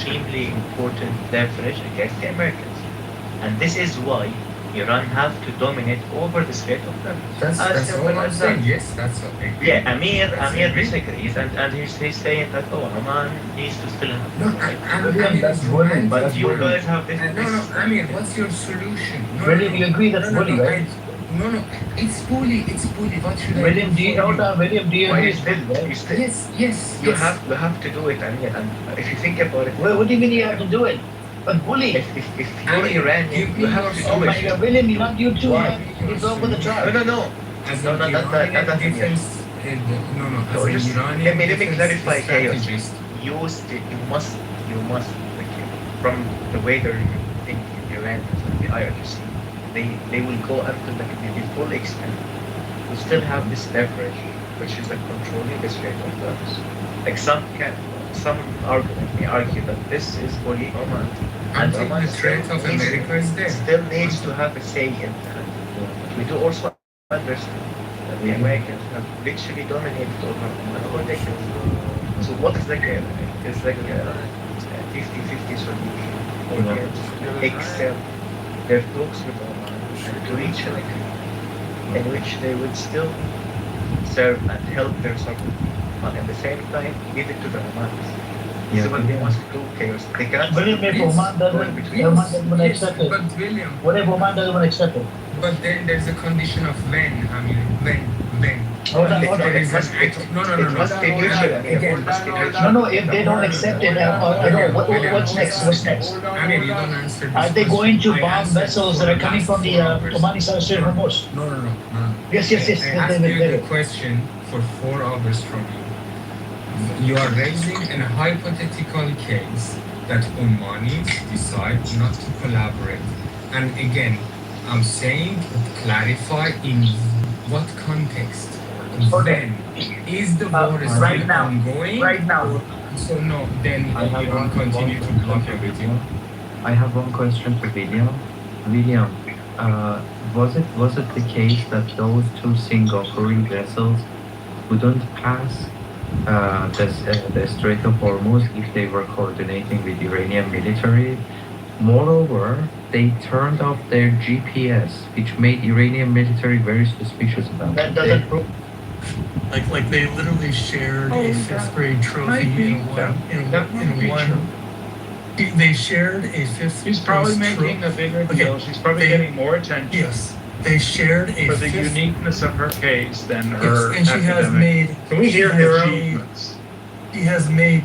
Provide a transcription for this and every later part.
extremely important leverage against the Americans. And this is why Iran have to dominate over the Strait of Hormuz. That's all I'm saying. Yes, that's what I agree. Yeah, Amir agree. disagrees, and he's saying that Oman needs to still have. No, that's bullying. But you guys have this. I mean, what's your solution? William, you agree that's bullying, right? No, it's bully. What should William, I do you know that? William, do you Why agree? is this? Yes. You have to do it, Amir. And if you think about it, What do you mean you have to do it? But bully. if you're Iranian, you have to Oh do my it. God, William, you not you too. Why? You go with the tribe. No. As No, an not Iranian that defense, as just an Iranian let me defense clarify chaos. strategist. You must like from the way they're thinking, Iran and the IRGC, they will go up to the full extent to still have this leverage, which is like controlling the Strait of Hormuz. Like some argument may argue that this is bully Oman, and Until Oman the threat of America is there. still needs to have a say in that. But we do also understand that the Americans have literally dominated over Oman for decades. So what is like it's like a 50-50 solution except their talks with Oman and to reach an agreement in which they would still serve and help their sovereignty, but at the same time give it to the Omanis. This is what they want to do, chaos. They cannot William, if Oman doesn't accept it. But William, What if Oman doesn't accept it? but then there's a condition of when. Hold on. It must be mutual. Again, No, if they don't accept it, what's next? I mean, you don't answer this Are they question. going to I bomb answered vessels that are coming from the Omani side of Strait of Hormuz? No. Yes. I asked you the question for 4 hours from you. You are raising a hypothetical case that Omanis decide not to collaborate. And again, I'm saying clarify in what context. Okay. Then is the war still right now. ongoing? Right now. So no, then you don't continue to block everything. I have one question to William. William, was it the case that those 2 Singaporean vessels wouldn't pass the Strait of Hormuz if they were coordinating with Iranian military? Moreover, they turned off their GPS, which made Iranian military very suspicious about That it. doesn't prove. Like they literally shared a 5th grade trophy in one. They shared a 5th. She's probably grade making a bigger deal. She's probably getting more attention Yes, they shared a for the 5th. uniqueness of her case than Yes, her and she has academic made. Can we hear she has her made- achievements? She has made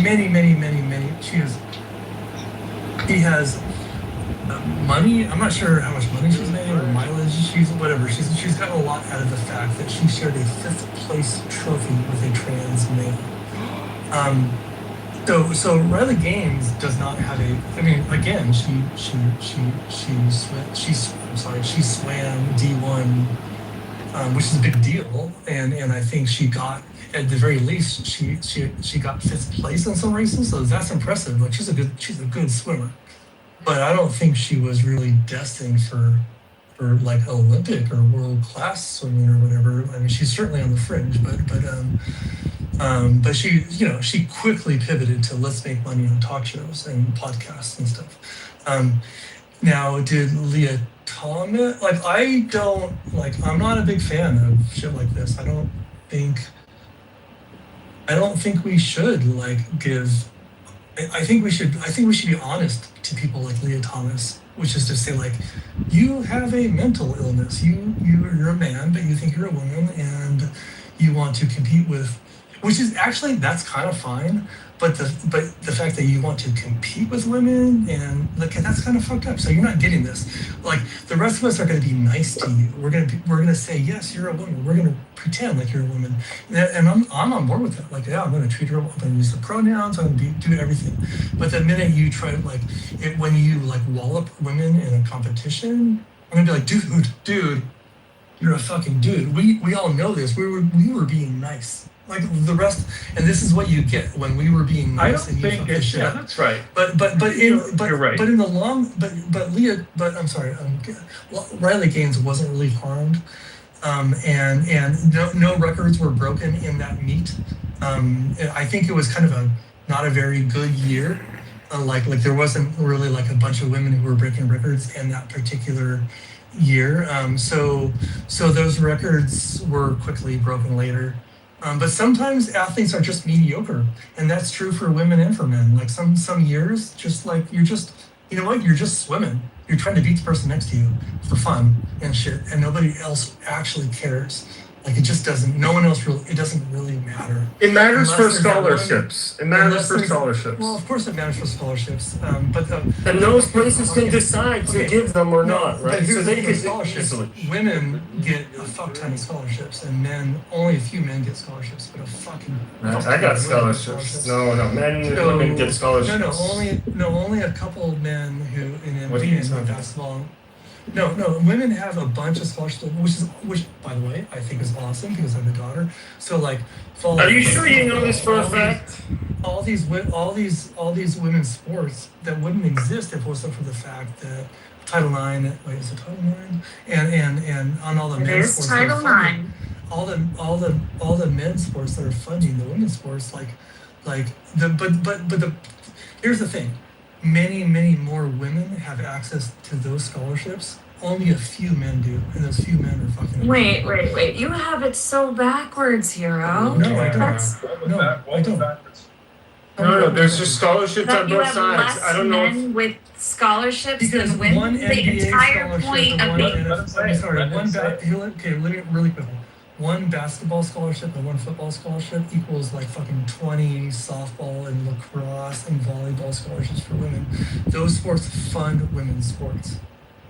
many. He has money. I'm not sure how much money she's made or mileage. She's got a lot out of the fact that she shared a 5th place trophy with a trans male. So Riley Gaines does not have a. I mean, again, she swam D1, which is a big deal, and I think she got. At the very least, she got 5th place in some races, so that's impressive. Like she's a good swimmer, but I don't think she was really destined for like Olympic or world class swimming or whatever. I mean, she's certainly on the fringe, but she quickly pivoted to let's make money on talk shows and podcasts and stuff. Now, did Leah Thomas I'm not a big fan of shit like this. I don't think we should give. I think we should be honest to people like Leah Thomas, which is to say you have a mental illness. You're a man, but you think you're a woman, and you want to compete with, which is actually that's kind of fine. But the fact that you want to compete with women and that's kind of fucked up. So you're not getting this. The rest of us are going to be nice to you. We're going to say yes, you're a woman. We're going to pretend like you're a woman, and I'm on board with that. I'm going to treat her. I'm going to use the pronouns. I'm going to do everything. But the minute you try to when you wallop women in a competition, I'm going to be like, dude, you're a fucking dude. We all know this. We were being nice. The rest, and this is what you get when we were being nice. I don't think it's shit. yeah, that's right. You're right. But in the long, I'm sorry. Riley Gaines wasn't really harmed, and no records were broken in that meet. I think it was kind of not a very good year. Like there wasn't really like a bunch of women who were breaking records in that particular year. So those records were quickly broken later. But sometimes athletes are just mediocre, and that's true for women and for men. Like some years, just like you're just, you know what, you're just swimming. You're trying to beat the person next to you for fun and shit, and nobody else actually cares. Like it just doesn't. No one else really. It doesn't really matter. It matters Unless for there's that one- scholarships. It matters unless for there's- scholarships. Well, of course it matters for scholarships, but And those places can decide to Okay. give them or No, not, but right? So here's they the can thing, scholarships. easily. Women get a fuck ton of scholarships, and men, only a few men get scholarships, but a fucking. I fuck ton got of women get scholarships. No, men and So- women get scholarships. only a couple of men who in What are you NBA talking and about? basketball. No, women have a bunch of scholarships, which by the way I think is awesome because I have a daughter. So like, Are you sure you know this for a fact? all these women's sports that wouldn't exist if it wasn't for the fact that Title IX. Wait, is it Title IX? And on all the It men's is sports. that are Title funded- IX. all the men's sports that are funding the women's sports, here's the thing, many more women have access to those scholarships. Only a few men do, and those few men are fucking. Wait. You have it so backwards, Hero. No, I don't. That's- No, I don't. No, there's just scholarships That on you both have sides. less I don't know. men with scholarships Because than women. one The NBA entire scholarship point and of one being really quickly. One basketball scholarship and one football scholarship equals like fucking 20 softball and lacrosse and volleyball scholarships for women. Those sports fund women's sports.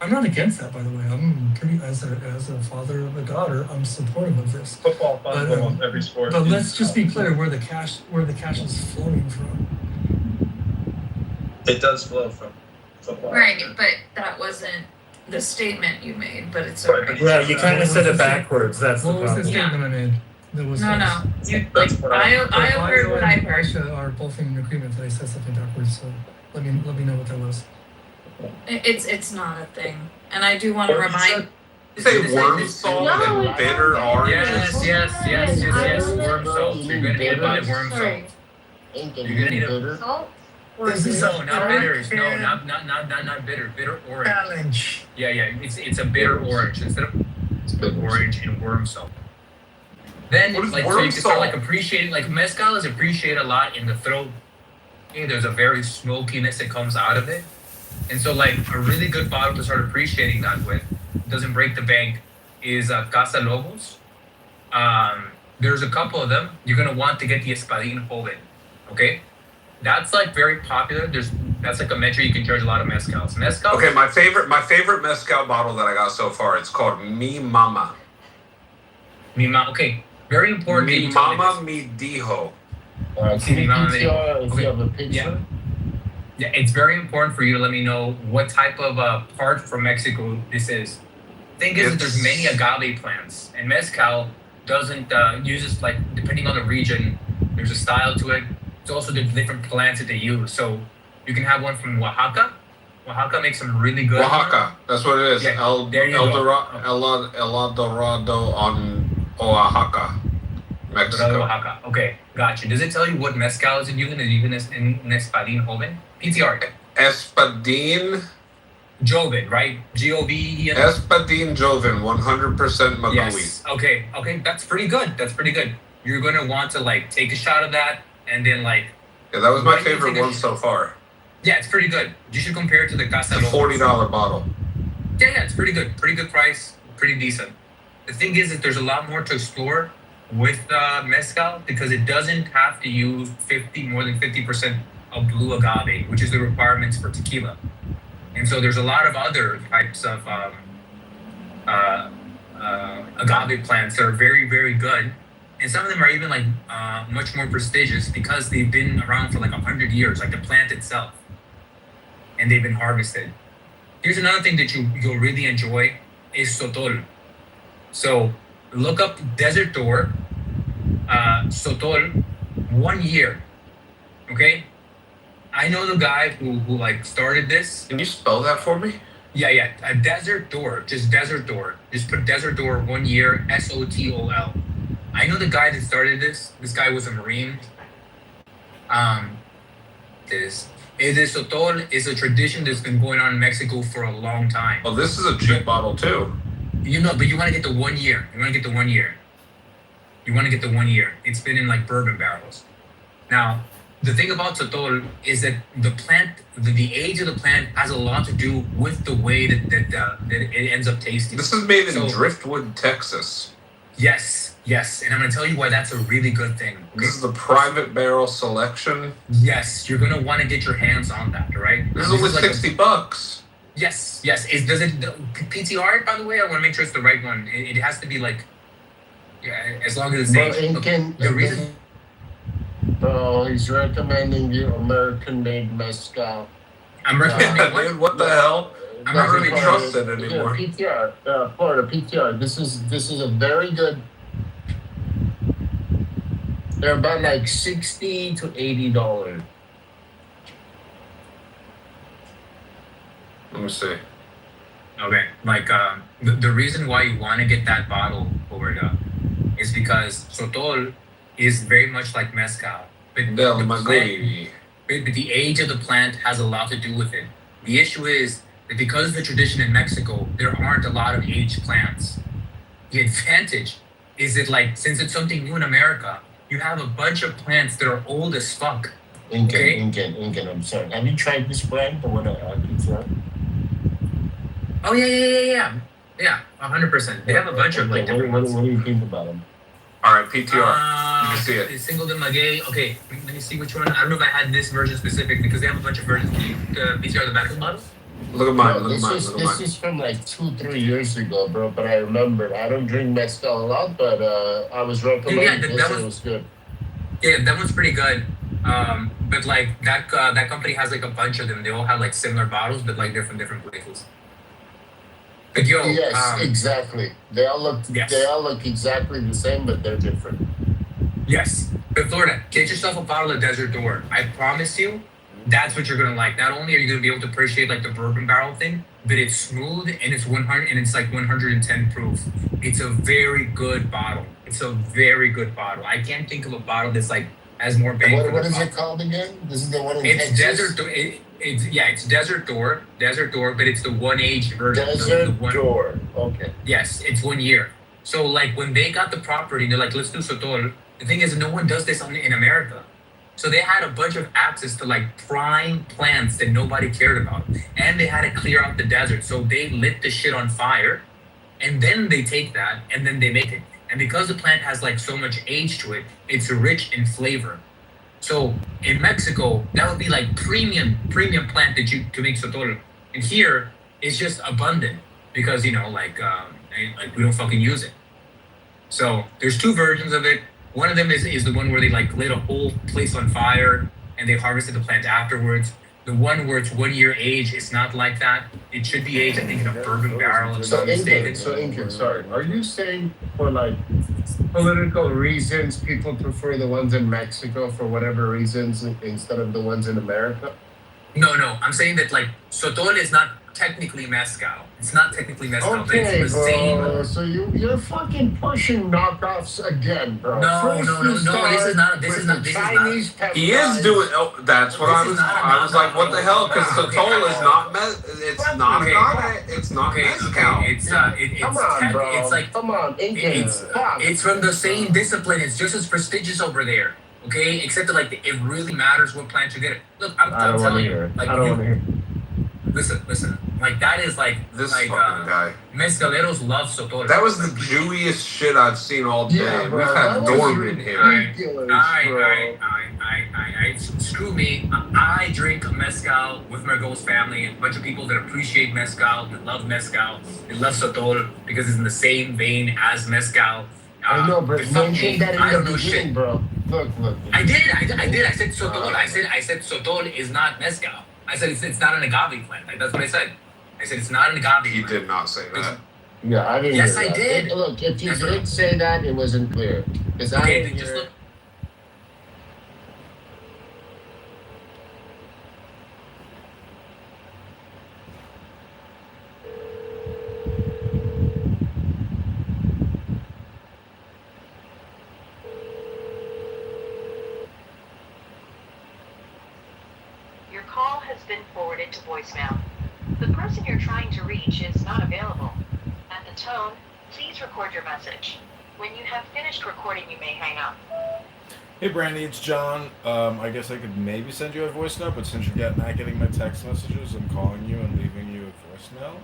I'm not against that, by the way. I'm pretty, as a father of a daughter, I'm supportive of this. Football funds But, almost every sport. But let's just be clear where the cash is flowing from. It does flow from football. Right, but that wasn't the statement you made. But it's Right. okay. Yeah, you kind of said it backwards. That's the What was the problem. statement I made? That was No. You like That's what I Aisha heard what I and heard. Aisha are both in agreement that I said something backwards, so let me know what that was. It's not a thing, and I do want to remind. Say worm salt No, and bitter orange. Yes. Worm salt. You're gonna need a bit of worm salt. Sorry. You're gonna need a Salt? This is no, not bitters. No, not bitter. Bitter orange. Challenge. Yeah. It's a bitter orange instead of orange and worm salt. Then What is like worm so you can start salt? like appreciating like mezcal is appreciated a lot in the throat. Okay, there's a very smokiness that comes out of it. And so like a really good bottle to start appreciating that with, doesn't break the bank, is Casa Lobos. There's a couple of them. You're gonna want to get the Espadín Joven, okay? That's like very popular. That's like a metro you can charge a lot of mezcals. Mezcal. Okay, my favorite mezcal bottle that I got so far. It's called Mi Mama. Okay, very important. that Mi you tell me Mama Mi Dijo. See, Mi Mama, If you have a picture. Yeah. Yeah, it's very important for you to let me know what type of part from Mexico this is. Thing is, that there's many agave plants, and mezcal doesn't uses like depending on the region. There's a style to it. It's also the different plants that they use. So you can have one from Oaxaca. Oaxaca makes some really good. Oaxaca. That's what it is. Yeah, El there you go. Dorado on Oaxaca, Mexico. Oaxaca. Okay, gotcha. Does it tell you what mezcal is it using? Is it using this in Espadín Joven? PTR. Espadín. Joven, right? G-O-V-E-N. Espadín Joven, 100% Magui. Yes. Okay. That's pretty good. You're gonna want to like take a shot of that, and then like. Yeah, that was my Why do you favorite think one so far. Yeah, it's pretty good. You should compare it to the Casa It's a Lobos. $40 bottle. Yeah, it's pretty good. Pretty good price. Pretty decent. The thing is that there's a lot more to explore with mezcal because it doesn't have to use more than 50% of blue agave, which is the requirements for tequila. And so there's a lot of other types of agave plants that are very, very good. And some of them are even like much more prestigious because they've been around for like 100 years, like the plant itself. And they've been harvested. Here's another thing that you'll really enjoy is sotol. So look up Desert Door, sotol, 1 year. Okay? I know the guy who like started this. Can you spell that for me? Yeah. A Desert Door, just Desert Door. Just put Desert Door 1 year, SOTOL. I know the guy that started this. This guy was a Marine. this is that sotol is a tradition that's been going on in Mexico for a long time. Well, this is a cheap bottle too. You know, but you want to get the 1 year. You want to get the 1 year. You want to get the 1 year. It's been in like bourbon barrels. Now, the thing about sotol is that the plant, the age of the plant has a lot to do with the way that it ends up tasting. This is made in Driftwood, Texas. Yes, and I'm going to tell you why that's a really good thing. Okay? This is the private barrel selection. Yes, you're going to want to get your hands on that, right? This is only like $60. Yes. Does it PTR it, by the way? I want to make sure it's the right one. It has to be like, yeah, as long as it's aged. The reason. Bro, he's recommending you American-made mezcal. I'm recommending dude, what the hell? I'm not really trusted anymore. PTR, Florida PTR. This is a very good. They're about like $60 to $80. Let me see. Okay, like the reason why you want to get that bottle over is because sotol is very much like mezcal, but the age of the plant has a lot to do with it. The issue is that because of the tradition in Mexico, there aren't a lot of aged plants. The advantage is that, like, since it's something new in America, you have a bunch of plants that are old as fuck. Incan, I'm sorry. Have you tried this brand, the one at PTR? Oh yeah, 100%. They have a bunch of like different ones. What do you think about them? All right, PTR. You can see it. Single de Maguey. Okay, let me see which one. I don't know if I had this version specific because they have a bunch of versions. Can you PTR the back of the bottle? Look at mine. No, this is from like 2-3 years ago, bro. But I remember. I don't drink mezcal a lot, but I was recommending this. It was good. Yeah, that one's pretty good. But like that company has like a bunch of them. They all have like similar bottles, but like they're from different places. But yo, yes, exactly. They all look exactly the same, but they're different. Yes, but Florida, get yourself a bottle of Desert Door. I promise you, that's what you're gonna like. Not only are you gonna be able to appreciate like the bourbon barrel thing, but it's smooth and it's 100 and it's like 110 proof. It's a very good bottle. I can't think of a bottle that's like has more bang for the buck. What is it called again? This is the one in It's Texas? Desert Door. It's Desert Door, but it's the one age version. Desert Door. Okay. Yes, it's 1 year. So like when they got the property, they're like, let's do sotol. The thing is, no one does this in America. So they had a bunch of access to like prime plants that nobody cared about, and they had to clear out the desert. So they lit the shit on fire, and then they take that and then they make it. And because the plant has like so much age to it, it's rich in flavor. So in Mexico, that would be like premium plant that you to make sotol. And here, it's just abundant because like we don't fucking use it. So there's two versions of it. One of them is the one where they like lit a whole place on fire and they harvested the plant afterwards. The one where it's 1 year age, it's not like that. It should be aged, I think, in a bourbon barrel. Incan, sorry. Are you saying for like political reasons, people prefer the ones in Mexico for whatever reasons instead of the ones in America? No. I'm saying that like sotol is not technically mezcal. It's not technically mezcal, but it's the same. So you're fucking pushing knockoffs again, bro. No. This is not. Chinese pepper. He is doing. Oh, that's what I was like, what the hell? Because sotol is not It's not agave. It's not mezcal. Come on, bro. It's like come on, Incan. It's from the same discipline. It's just as prestigious over there. Okay, except that like it really matters what plant you get. Look, I'm telling you. Like, I don't want to hear. Listen. Like that is like this like fucking guy. Mezcaleros love sotol. That was the Jewiest shit I've seen all day. Yeah, bro, we've had Norman here. Screw me. I drink mezcal with my ghost family and a bunch of people that appreciate mezcal, that love mezcal, they love sotol because it's in the same vein as mezcal. I know, but mention that in the beginning, bro. Look. I did. I said sotol. I said sotol is not mezcal. I said it's not an agave plant. That's what I said. I said it's not an agave plant. He did not say that. Yeah, I didn't. Yes, I did. Look, if you did say that, it wasn't clear. Okay, then just look. Your call has been forwarded to voicemail. The person you're trying to reach is not available. At the tone, please record your message. When you have finished recording, you may hang up. Hey Brandy, it's John. I guess I could maybe send you a voice note, but since you're not getting my text messages, I'm calling you and leaving you a voicemail.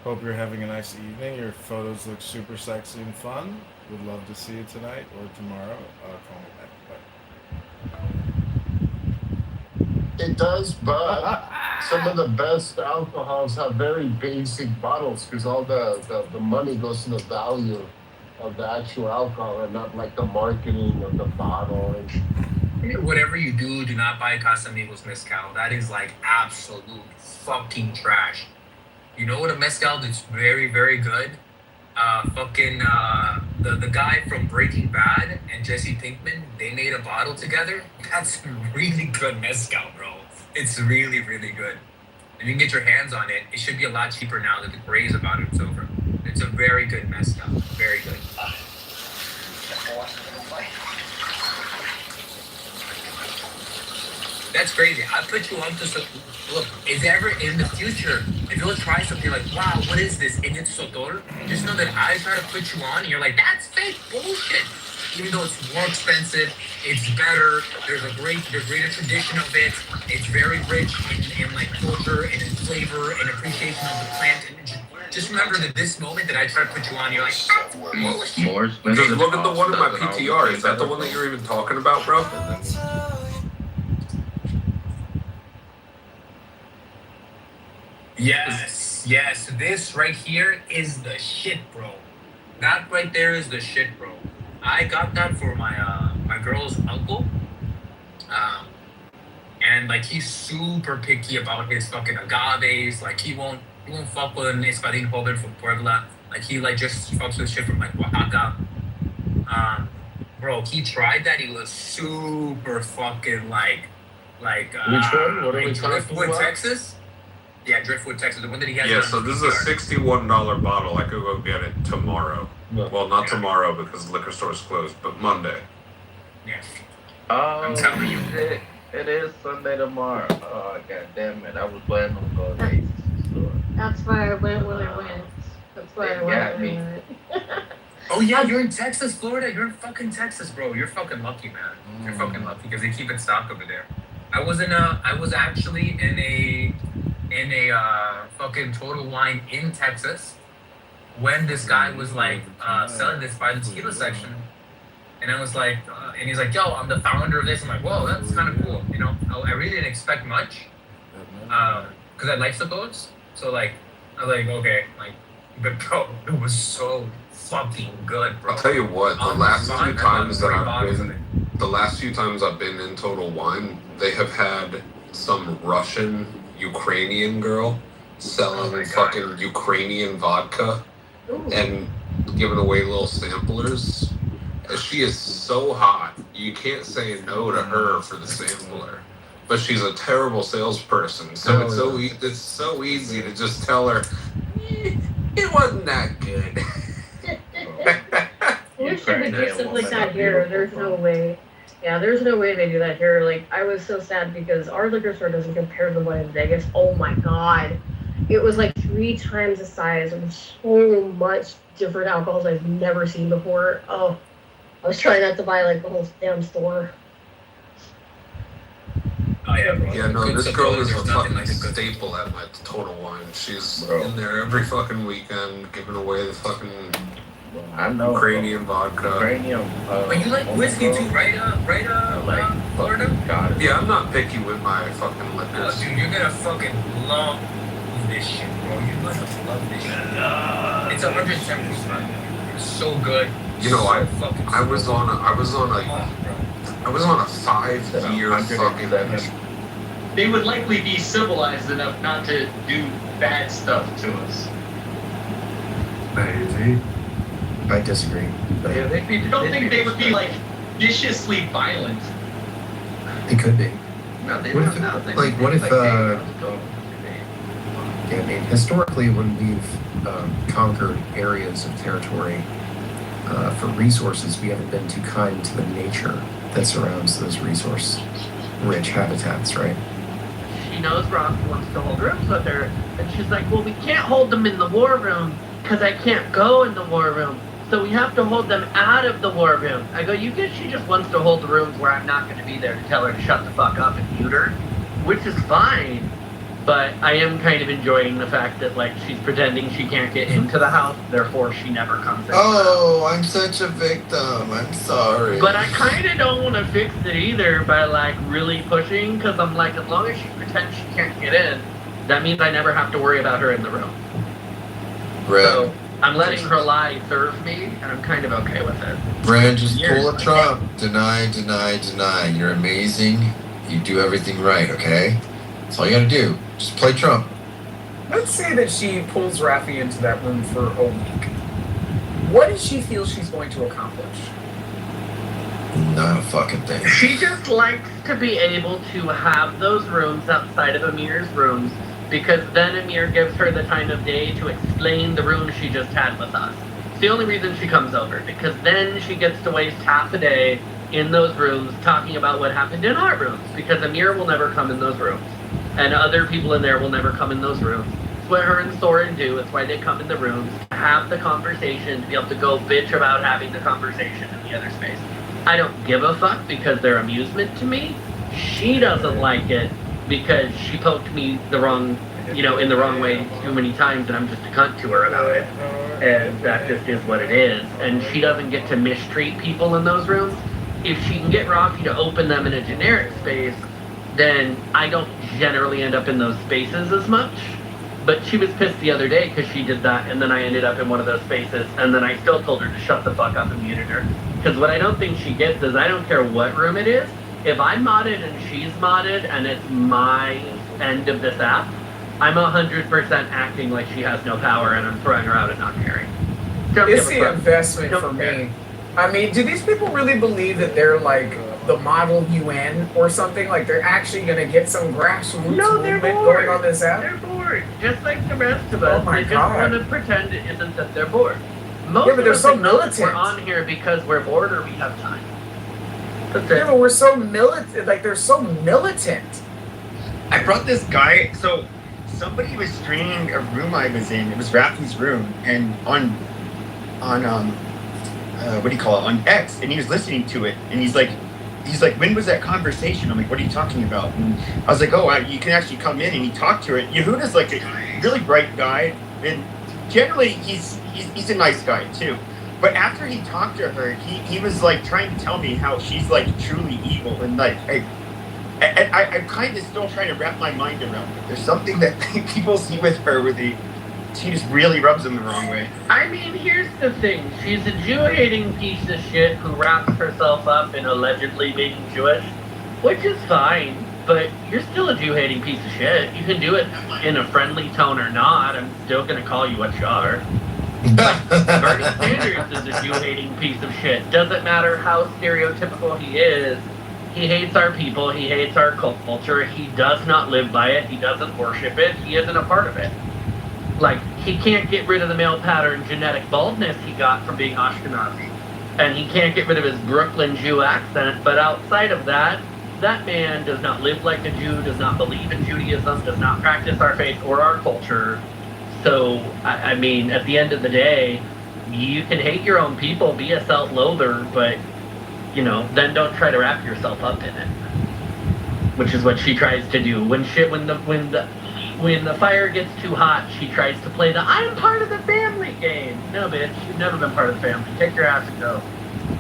Hope you're having a nice evening. Your photos look super sexy and fun. Would love to see you tonight or tomorrow. Call me back. Bye. It does, but some of the best alcohols have very basic bottles because all the money goes to the value of the actual alcohol and not like the marketing of the bottle. Whatever you do not buy Casamigos mezcal. That is like absolute fucking trash. You know what a mezcal that's very, very good? The guy from Breaking Bad and Jesse Pinkman, they made a bottle together. That's really good mezcal, bro. It's really, really good. If you can get your hands on it, it should be a lot cheaper now that the craze about it's over. It's a very good mezcal. Very good. That's crazy. I put you on to some. Look, if ever in the future, if you'll try something like, wow, what is this? And it's sotol, just know that I try to put you on and you're like, that's fake bullshit. Even though it's more expensive, it's better. There's greater tradition of it. It's very rich in like culture and in flavor and appreciation of the plant. And just remember that this moment that I try to put you on, you're like, bullshit. Just look at the one in my PTR. Is that the one that you're even talking about, bro? Yes. This right here is the shit, bro. That right there is the shit, bro. I got that for my girl's uncle. And like he's super picky about his fucking agaves. Like he won't fuck with an espadín joven from Puebla. Like he like just fucks with shit from like Oaxaca. Bro, he tried that. He was super fucking like which one? What are we talking Driftwood, about? Texas. Yeah, Driftwood, Texas. The one that he has. Yeah, so this is a $61 bottle. I could go get it tomorrow. Well, not tomorrow because the liquor store's closed, but Monday. Yeah. Oh, I'm telling you. it is Sunday tomorrow. Oh, god damn it. I was planning on going to the store. That's why I went when I went. That's why I went when I went. Oh yeah, you're in Texas, Florida. You're in fucking Texas, bro. You're fucking lucky, man. You're fucking lucky because they keep it stocked over there. I was actually in a fucking Total Wine in Texas when this guy was like selling this by the tequila section, and I was like, and he's like, yo, I'm the founder of this. I'm like, whoa, that's kind of cool. You know, I really didn't expect much because I like the boats. So like, I was like, okay, like, but bro, it was so fucking good, bro. I'll tell you what, the last few times I've been in Total Wine, they have had some Russian Ukrainian girl selling fucking Ukrainian vodka and giving away little samplers. She is so hot, you can't say no to her for the sampler. But she's a terrible salesperson, so it's so easy to just tell her it wasn't that good. We should do stuff like that here. There's no way. Yeah, there's no way they do that here. Like, I was so sad because our liquor store doesn't compare to the one in Vegas. Oh my god. It was like 3 times the size. It was so much different alcohols I've never seen before. Oh, I was trying not to buy like the whole damn store. Oh yeah, bro. Yeah, no, this girl is a fucking staple at my Total Wine. She's in there every fucking weekend giving away the fucking Ukrainian vodka. But you like whiskey too, right? Florida? Yeah, I'm not picky with my fucking liquors. Dude, you're gonna fucking love this shit, bro. You're gonna love this shit. It's 110%. It's so good. You know, I was on a 5-year fucking. They would likely be civilized enough not to do bad stuff to us. Maybe. I disagree. But Yeah, I don't think they would be like viciously violent. it could be. No, they What don't if, know. They like, what if, yeah, I mean, historically, when we've conquered areas of territory for resources, we haven't been too kind to the nature that surrounds those resource-rich habitats, right? she knows Ross wants to hold rooms with her, and she's like, well, we can't hold them in the war room because I can't go in the war room. So we have to hold them out of the war room. I go, you guess she just wants to hold the rooms where I'm not going to be there to tell her to shut the fuck up and mute her, which is fine. But I am kind of enjoying the fact that, like, she's pretending she can't get into the house, therefore she never comes in. Oh, I'm such a victim. I'm sorry. But I kind of don't want to fix it either by, like, really pushing, because I'm like, as long as she pretends she can't get in, that means I never have to worry about her in the room. Brad, So I'm letting her lie serve me, and I'm kind of okay with it. Brad, just pull a Trump. Deny, deny, deny. You're amazing. You do everything right, okay? That's all you gotta do. Just play Trump. Let's say that she pulls Rafi into that room for a week. What does she feel she's going to accomplish? Not a fucking thing. She just likes to be able to have those rooms outside of Amir's rooms, because then Amir gives her the time of day to explain the room she just had with us. It's the only reason she comes over, because then she gets to waste half a day in those rooms talking about what happened in our rooms, because Amir will never come in those rooms. And other people in there will never come in those rooms. It's what her and Soren do. It's why they come in the rooms, to have the conversation, to be able to go bitch about having the conversation in the other space. I don't give a fuck because they're amusement to me. She doesn't like it because she poked me the wrong, in the wrong way too many times, and I'm just a cunt to her about it. And that just is what it is. And she doesn't get to mistreat people in those rooms. If she can get Rocky to open them in a generic space, then I don't generally end up in those spaces as much. But she was pissed the other day because she did that, and then I ended up in one of those spaces, and then I still told her to shut the fuck up and muted her. Because what I don't think she gets is I don't care what room it is. If I'm modded and she's modded and it's my end of this app, I'm 100% acting like she has no power and I'm throwing her out and not caring. It's the investment for me. I mean, do these people really believe that they're like the model UN or something? Like they're actually going to get some grassroots movement going on this app? They're bored, just like the rest of us. Oh my they God. just want to pretend it isn't that they're bored. Most Yeah, but of they're us so think militant. We're on here because we're bored or we have time. Yeah, but we're so militant. Like they're so militant. I brought this guy. So somebody was streaming a room I was in. It was Rafi's room, and on what do you call it, on X, and he was listening to it, and he's like, when was that conversation? I'm like, what are you talking about? And I was like, oh, you can actually come in, and he talked to it. Yehuda's like a really bright guy, and generally he's a nice guy too. But after he talked to her, he was like trying to tell me how she's like truly evil, and like I'm kind of still trying to wrap my mind around it. There's something that people see with her where she just really rubs them the wrong way. I mean, here's the thing. She's a Jew-hating piece of shit who wraps herself up in allegedly being Jewish, which is fine, but you're still a Jew-hating piece of shit. You can do it in a friendly tone or not. I'm still going to call you what you are. Bernie Sanders is a Jew-hating piece of shit. Doesn't matter how stereotypical he is. He hates our people. He hates our culture. He does not live by it. He doesn't worship it. He isn't a part of it. Like, he can't get rid of the male pattern genetic baldness he got from being Ashkenazi. And he can't get rid of his Brooklyn Jew accent. But outside of that, that man does not live like a Jew, does not believe in Judaism, does not practice our faith or our culture. So, I mean, at the end of the day, you can hate your own people, be a self-loather, but, then don't try to wrap yourself up in it. Which is what she tries to do. When the fire gets too hot, she tries to play the I'm part of the family game. No, bitch, you've never been part of the family. Take your ass and go.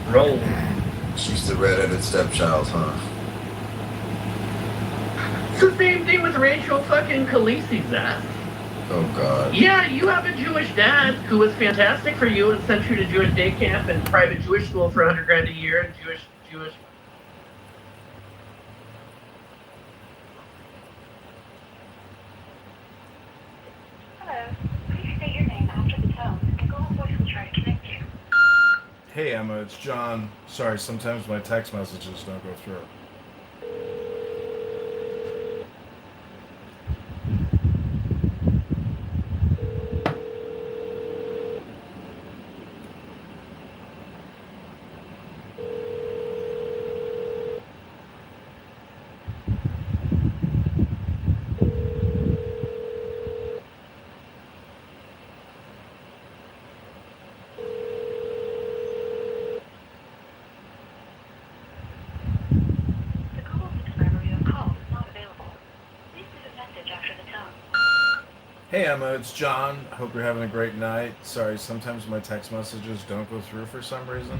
Roll. She's the redheaded stepchild, huh? It's the same thing with Rachel fucking Khaleesi's ass. Oh, God. Yeah, you have a Jewish dad who was fantastic for you and sent you to Jewish day camp and private Jewish school for $100,000 a year and Jewish. Hello. Please state your name after the tone, and Google Voice will try to connect you. Hey Emma, it's John. Sorry, sometimes my text messages don't go through. Hey Emma, it's John. Hope you're having a great night. Sorry, sometimes my text messages don't go through for some reason.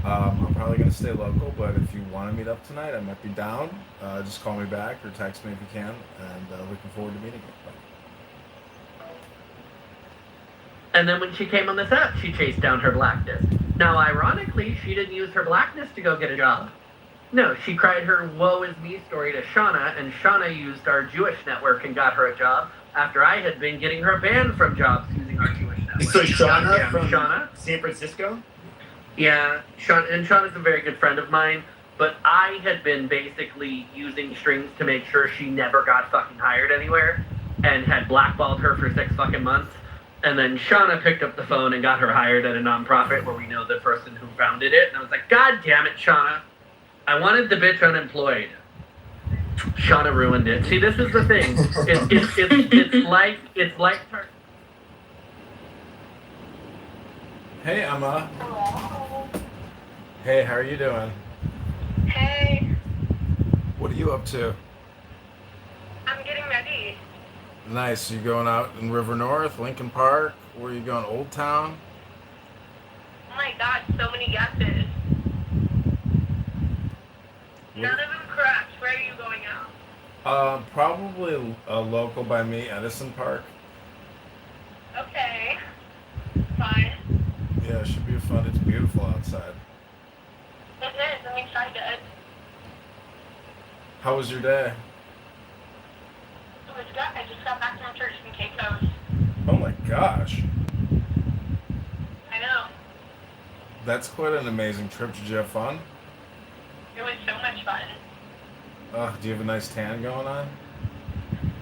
I'm probably gonna stay local, but if you want to meet up tonight, I might be down. Just call me back or text me if you can, and looking forward to meeting you. And then when she came on this app, she chased down her blackness. Now, ironically, she didn't use her blackness to go get a job. No, she cried her woe is me story to Shauna, and Shauna used our Jewish network and got her a job after I had been getting her banned from jobs using our Jewish network. So Shauna Goddamn from Shauna? San Francisco? Yeah, Shauna's a very good friend of mine, but I had been basically using strings to make sure she never got fucking hired anywhere, and had blackballed her for 6 fucking months. And then Shauna picked up the phone and got her hired at a nonprofit where we know the person who founded it. And I was like, God damn it, Shauna. I wanted the bitch unemployed. Shauna ruined it. See, this is the thing. It's like Hey Emma. Hello. Hey, how are you doing? Hey, What are you up to? I'm getting ready. Nice. You going out in River North, Lincoln Park? Where are you going? Old Town? Oh my god, so many guesses. None of them correct. Where are you going out? Probably a local by me, Edison Park. Okay. Fine. Yeah, it should be fun. It's beautiful outside. It is. I'm excited. How was your day? It was good. I just got back from church in Caicos. Oh my gosh. I know. That's quite an amazing trip. Did you have fun? It was so much fun. Do you have a nice tan going on?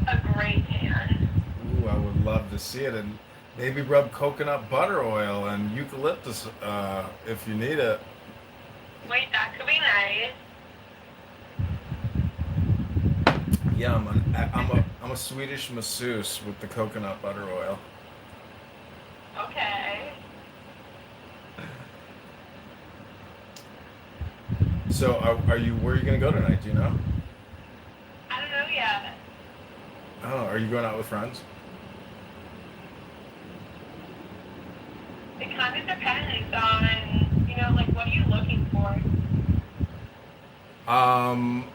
A great tan. Ooh, I would love to see it. And maybe rub coconut butter oil and eucalyptus if you need it. Wait, that could be nice. Yeah, I'm a Swedish masseuse with the coconut butter oil. Okay. So, where are you gonna go tonight? Do you know? I don't know yet. Oh, are you going out with friends? It kind of depends on, like, what are you looking for?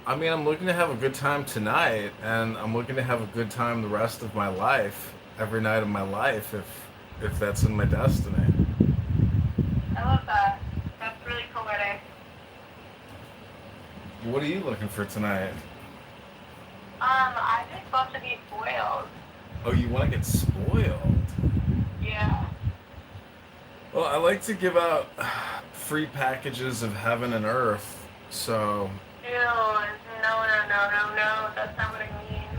I mean, I'm looking to have a good time tonight, and I'm looking to have a good time the rest of my life, every night of my life, if that's in my destiny. I love that. That's really poetic. What are you looking for tonight? I just love to be spoiled. Oh, you want to get spoiled? Yeah. Well, I like to give out free packages of heaven and earth, so... Ew, no. That's not what I mean.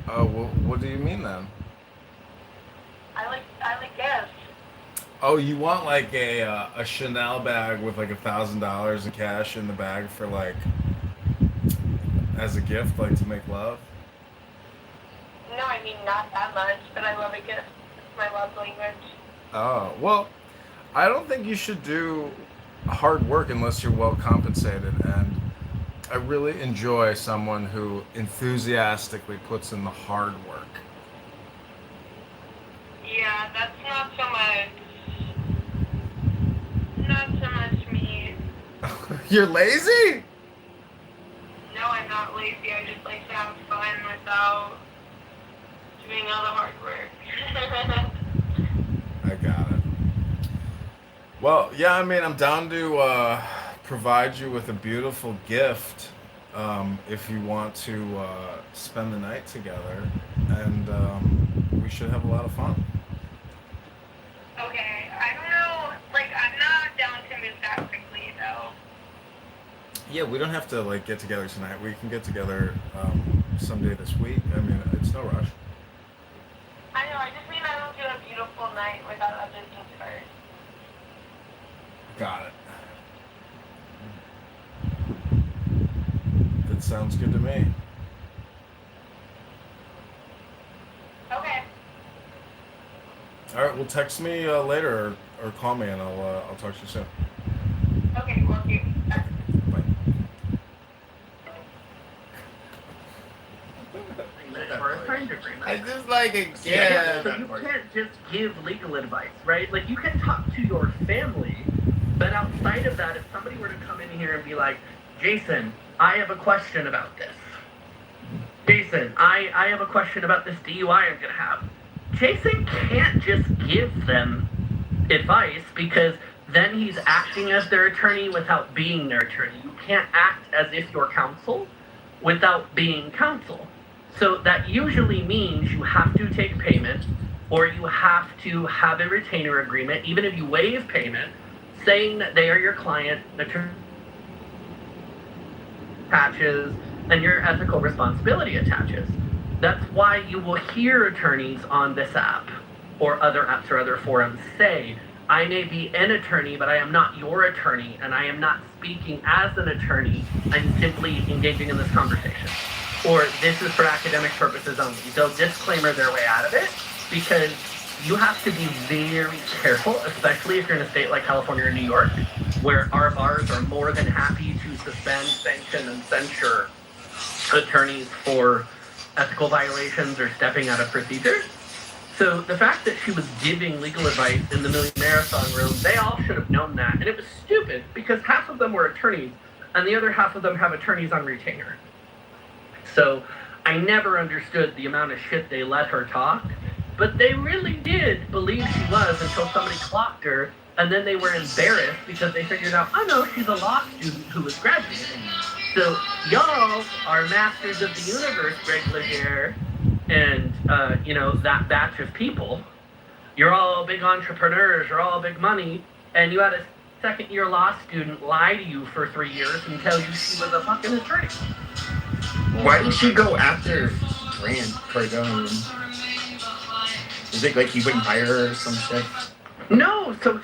Oh, well, what do you mean then? I like gifts. Oh, you want like a Chanel bag with like $1,000 in cash in the bag for like as a gift, like to make love? No, I mean not that much, but I love a gift. It's my love language. Oh, well, I don't think you should do hard work unless you're well compensated, and I really enjoy someone who enthusiastically puts in the hard work. Yeah, that's not so much. Not so much me. You're lazy? No, I'm not lazy. I just like to have fun without doing all the hard work. I got it. Well, yeah, I mean, I'm down to provide you with a beautiful gift if you want to spend the night together, and we should have a lot of fun. Okay, I don't know. Like, I'm not down to move that quickly, though. Yeah, we don't have to like get together tonight. We can get together someday this week. I mean, it's no rush. I know. I just mean I don't do a beautiful night without other things first. Got it. That sounds good to me. Okay. All right, well, text me later or call me, and I'll talk to you soon. Okay, well, you. Bye. or a signed agreement. I just like it. Yeah, so you can't just give legal advice, right? Like, you can talk to your family, but outside of that, if somebody were to come in here and be like, Jason, I have a question about this. Jason, I have a question about this DUI I'm going to have. Jason can't just give them advice because then he's acting as their attorney without being their attorney. You can't act as if you're counsel without being counsel. So that usually means you have to take payment or you have to have a retainer agreement, even if you waive payment, saying that they are your client, attaches, and your ethical responsibility attaches. That's why you will hear attorneys on this app or other apps or other forums say, I may be an attorney, but I am not your attorney, and I am not speaking as an attorney. I'm simply engaging in this conversation. Or this is for academic purposes only. They'll disclaimer their way out of it because you have to be very careful, especially if you're in a state like California or New York, where our bars are more than happy to suspend, sanction, and censure attorneys for ethical violations or stepping out of procedure. So the fact that she was giving legal advice in the Million Marathon room, they all should have known that. And it was stupid because half of them were attorneys and the other half of them have attorneys on retainer. So I never understood the amount of shit they let her talk, but they really did believe she was until somebody clocked her, and then they were embarrassed because they figured out, oh no, she's a law student who was graduating. So y'all are masters of the universe, Greg Leger, and that batch of people. You're all big entrepreneurs, you're all big money, and you had a second-year law student lie to you for 3 years and tell you she was a fucking attorney. Why did she go after Grant Cardone? Is it like he wouldn't hire her or some shit? No, so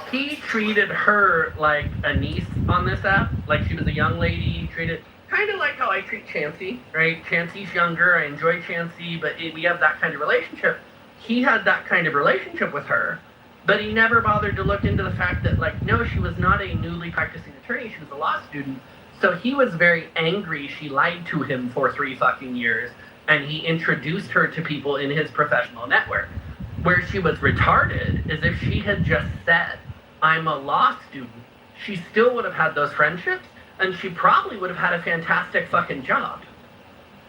he treated her like a niece on this app, like she was a young lady, treated kind of like how I treat Chancey, right? Chancey's younger, I enjoy Chancey, but we have that kind of relationship. He had that kind of relationship with her, but he never bothered to look into the fact that, like, no, she was not a newly practicing attorney, she was a law student. So he was very angry she lied to him for 3 fucking years, and he introduced her to people in his professional network. Where she was retarded is if she had just said, I'm a law student, she still would have had those friendships, and she probably would have had a fantastic fucking job.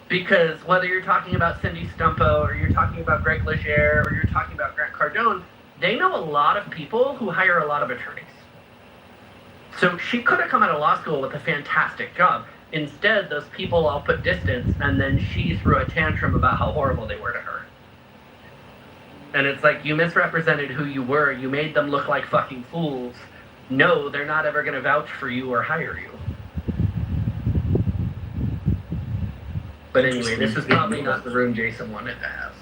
Because whether you're talking about Cindy Stumpo, or you're talking about Greg Leger, or you're talking about Grant Cardone, they know a lot of people who hire a lot of attorneys. So she could have come out of law school with a fantastic job. Instead, those people all put distance, and then she threw a tantrum about how horrible they were to her. And it's like, you misrepresented who you were. You made them look like fucking fools. No, they're not ever going to vouch for you or hire you. But anyway, this is probably not the room Jason wanted to have.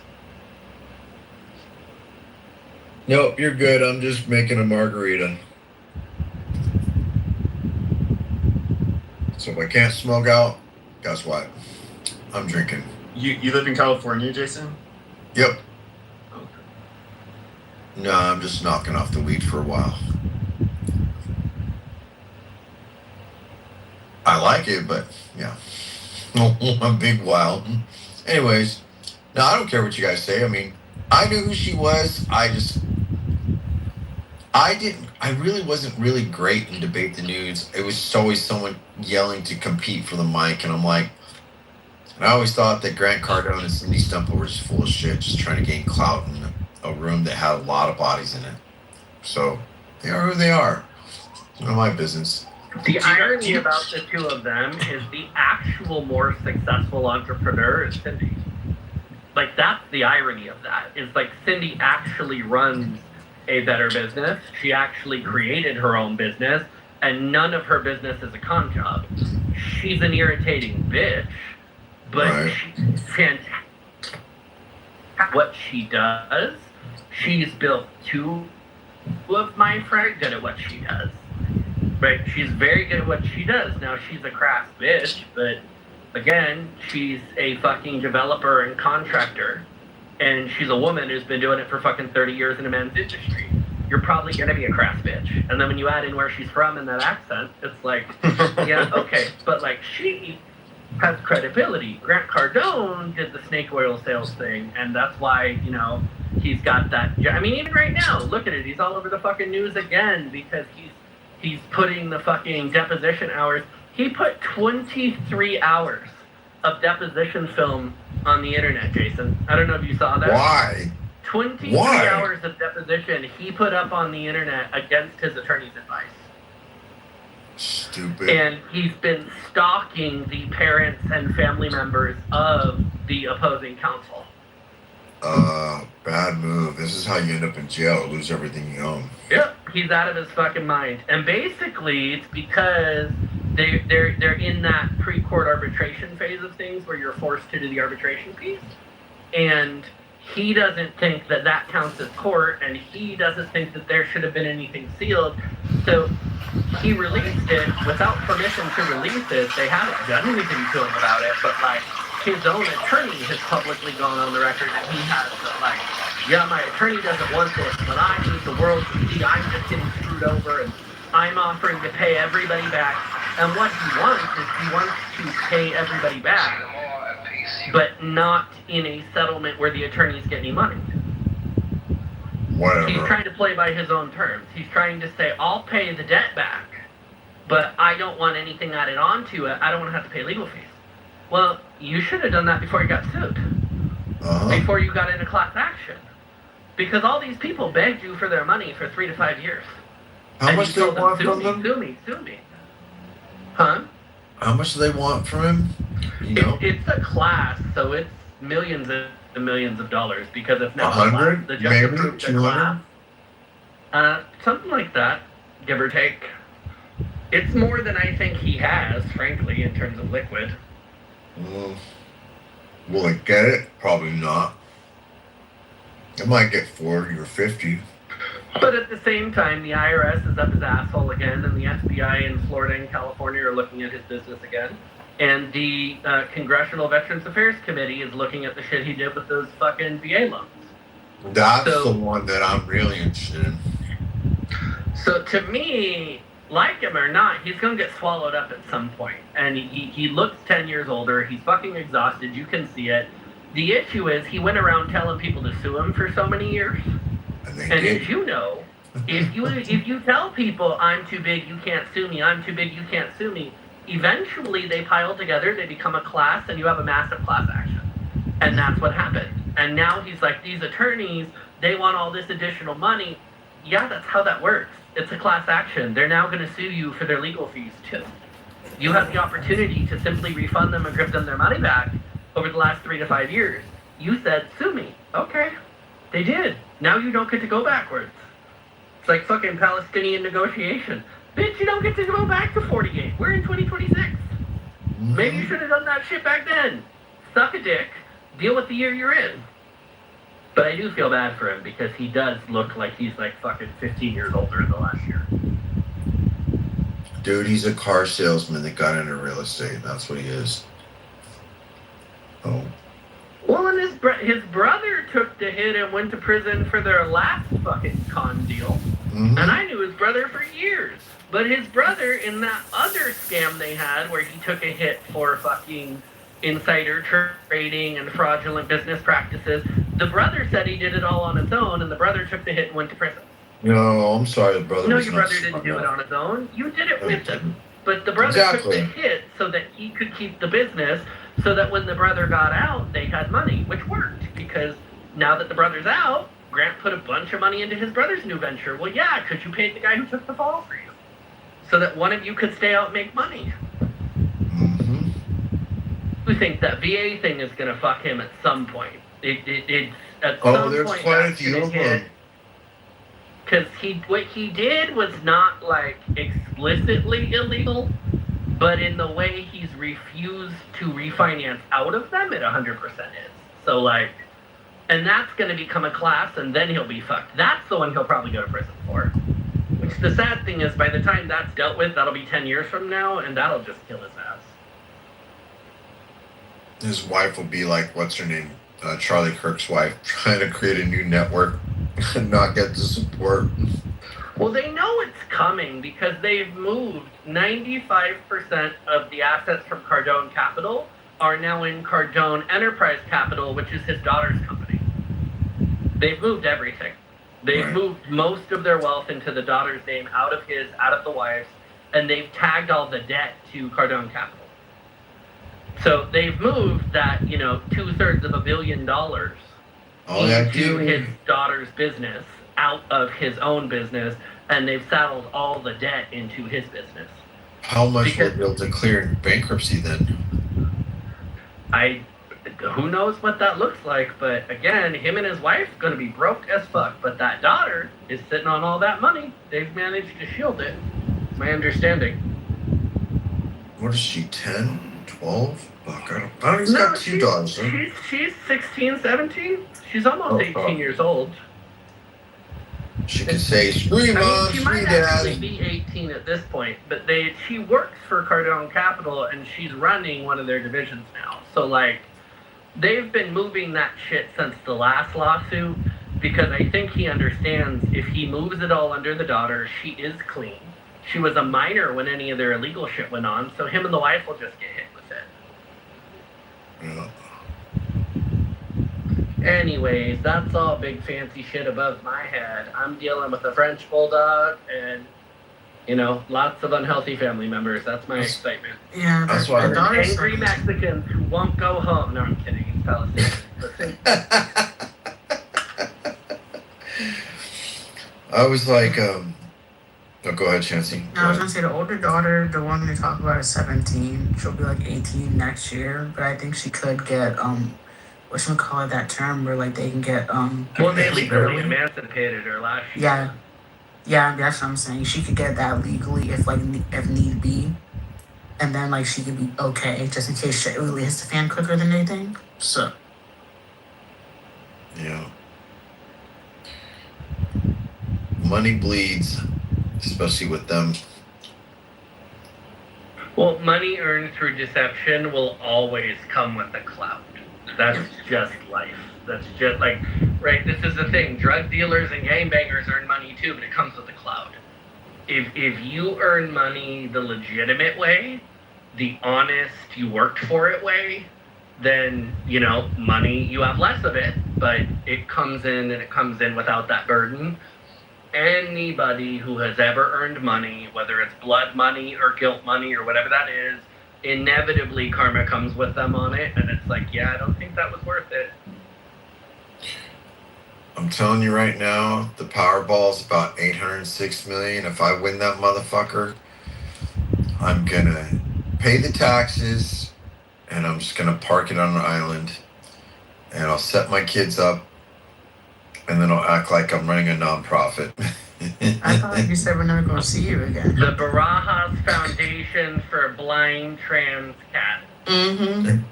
Nope, you're good. I'm just making a margarita. So if I can't smoke out, guess what? I'm drinking. You live in California, Jason? Yep. No, I'm just knocking off the weed for a while. I like it, but yeah, a big while. Anyways, no, I don't care what you guys say. I mean, I knew who she was. I really wasn't really great in Debate the Nudes. It was just always someone yelling to compete for the mic, and I always thought that Grant Cardone and Cindy Stumpo were just full of shit, just trying to gain clout in a room that had a lot of bodies in it. So they are who they are. It's none of my business. The irony about the two of them is the actual more successful entrepreneur is Cindy. Like, that's the irony of that. Is like, Cindy actually runs a better business. She actually created her own business, and none of her business is a con job. She's an irritating bitch, but she's fantastic. What she does, she's built 2 of my friends good at what she does. Right? She's very good at what she does. Now, she's a crass bitch, but again, she's a fucking developer and contractor, and she's a woman who's been doing it for fucking 30 years in a men's industry. You're probably gonna be a crass bitch. And then when you add in where she's from and that accent, it's like, yeah, okay. But like, she has credibility. Grant Cardone did the snake oil sales thing, and that's why, he's got that. I mean, even right now, look at it. He's all over the fucking news again because he's putting the fucking deposition hours. He put 23 hours of deposition film on the internet, Jason. I don't know if you saw that. Why? 23 hours of deposition he put up on the internet against his attorney's advice. Stupid. And he's been stalking the parents and family members of the opposing counsel. Bad move. This is how you end up in jail, lose everything you own. Yep, he's out of his fucking mind. And basically, it's because they're in that pre-court arbitration phase of things where you're forced to do the arbitration piece. And he doesn't think that counts as court, and he doesn't think that there should have been anything sealed. So he released it without permission to release it. They haven't done anything to him about it, but his own attorney has publicly gone on the record that he has that my attorney doesn't want this, but I need the world to see I'm just getting screwed over, and I'm offering to pay everybody back. And what he wants is he wants to pay everybody back, but not in a settlement where the attorneys get any money. Whatever. He's trying to play by his own terms. He's trying to say, I'll pay the debt back, but I don't want anything added onto it. I don't want to have to pay legal fees. Well, you should have done that before you got sued. Before you got into class action. Because all these people begged you for their money for 3 to 5 years. How much do they want from them? Sue me. Huh? How much do they want from him? It's a class, so it's millions and millions of dollars. Because if now 100, the judge maybe approved the 200, class, something like that, give or take. It's more than I think he has, frankly, in terms of liquid. Will I get it? Probably not. I might get 40 or 50. But at the same time, the IRS is up his asshole again, and the FBI in Florida and California are looking at his business again. And the Congressional Veterans Affairs Committee is looking at the shit he did with those fucking VA loans. That's the one that I'm really interested in. So to me, like him or not, he's going to get swallowed up at some point. And he looks 10 years older. He's fucking exhausted. You can see it. The issue is he went around telling people to sue him for so many years. And as you know, if you tell people, I'm too big, you can't sue me, I'm too big, you can't sue me, eventually they pile together, they become a class, and you have a massive class action. And that's what happened. And now he's like, these attorneys, they want all this additional money. Yeah, that's how that works. It's a class action. They're now going to sue you for their legal fees, too. You have the opportunity to simply refund them and give them their money back over the last 3 to 5 years. You said, sue me. Okay. They did. Now you don't get to go backwards. It's like fucking Palestinian negotiation. Bitch, you don't get to go back to 48. We're in 2026. Maybe you should have done that shit back then. Suck a dick. Deal with the year you're in. But I do feel bad for him because he does look like he's like fucking 15 years older in the last year. Dude, he's a car salesman that got into real estate. That's what he is. Oh. Well, and his brother took the hit and went to prison for their last fucking con deal. And I knew his brother for years. But his brother, in that other scam they had where he took a hit for fucking insider trading and fraudulent business practices, the brother said he did it all on his own, and the brother took the hit and went to prison. No, I'm sorry, the brother. No, was your not brother didn't do it on his own. You did it with him. But the brother took Exactly. the hit so that he could keep the business, so that when the brother got out, they had money, which worked. Because now that the brother's out, Grant put a bunch of money into his brother's new venture. Well, yeah, because you paid the guy who took the fall for you. So that one of you could stay out and make money. We think that VA thing is going to fuck him at some point. It's at some there's point quite a that's few gonna of hit. them. Because what he did was not like explicitly illegal, but in the way he's refused to refinance out of them, it 100% is. So like, and that's going to become a class, and then he'll be fucked. That's the one he'll probably go to prison for. Which the sad thing is, by the time that's dealt with, that'll be 10 years from now, and that'll just kill his ass. His wife will be like, what's her name? Charlie Kirk's wife, trying to create a new network and not get the support. Well, they know it's coming because they've moved 95% of the assets from Cardone Capital are now in Cardone Enterprise Capital, which is his daughter's company. They've moved everything. They've moved most of their wealth into the daughter's name, out of the wife's, and they've tagged all the debt to Cardone Capital. So they've moved that, 2/3 of $1 billion into his daughter's business, out of his own business, and they've saddled all the debt into his business. How much will be able to clear in bankruptcy then? Who knows what that looks like, but again, him and his wife gonna be broke as fuck, but that daughter is sitting on all that money. They've managed to shield it. It's my understanding. What is she, 10, 12? Fuck, I don't he's got two daughters. Huh? She's 16, 17. She's almost 18 years old. She could say, screw you, Mom, she screw might you, Dad. actually be 18 at this point, but she works for Cardone Capital, and she's running one of their divisions now. So, they've been moving that shit since the last lawsuit, because I think he understands if he moves it all under the daughter, she is clean. She was a minor when any of their illegal shit went on, so him and the wife will just get hit with it. Yeah. Anyways, that's all big fancy shit above my head. I'm dealing with a French bulldog and, lots of unhealthy family members. That's my excitement. Yeah, that's why angry Mexicans who won't go home. No, I'm kidding. He's Palestinian. I was like, go ahead, Chancey. No, I was gonna say the older daughter, the one we talk about, is 17. She'll be 18 next year, but I think she could get whatchamacallit, that term where they can get well, they legally emancipated her last year. Yeah, that's what I'm saying. She could get that legally if need be, and then she could be okay just in case shit really hits the fan quicker than anything. So yeah, money bleeds, especially with them. Well, money earned through deception will always come with a clout. That's just life. That's just right, this is the thing. Drug dealers and gangbangers earn money too, but it comes with a clout. If you earn money the legitimate way, the honest, you worked for it way, then, money, you have less of it, but it comes in and it comes in without that burden. Anybody who has ever earned money, whether it's blood money or guilt money or whatever that is, inevitably karma comes with them on it, and it's I don't think that was worth it. I'm telling you right now, the Powerball's about 806 million. If I win that motherfucker, I'm gonna pay the taxes, and I'm just gonna park it on an island, and I'll set my kids up, and then I'll act like I'm running a nonprofit. I thought you said we're never going to see you again. The Barajas Foundation for Blind Trans Cats. Mm-hmm.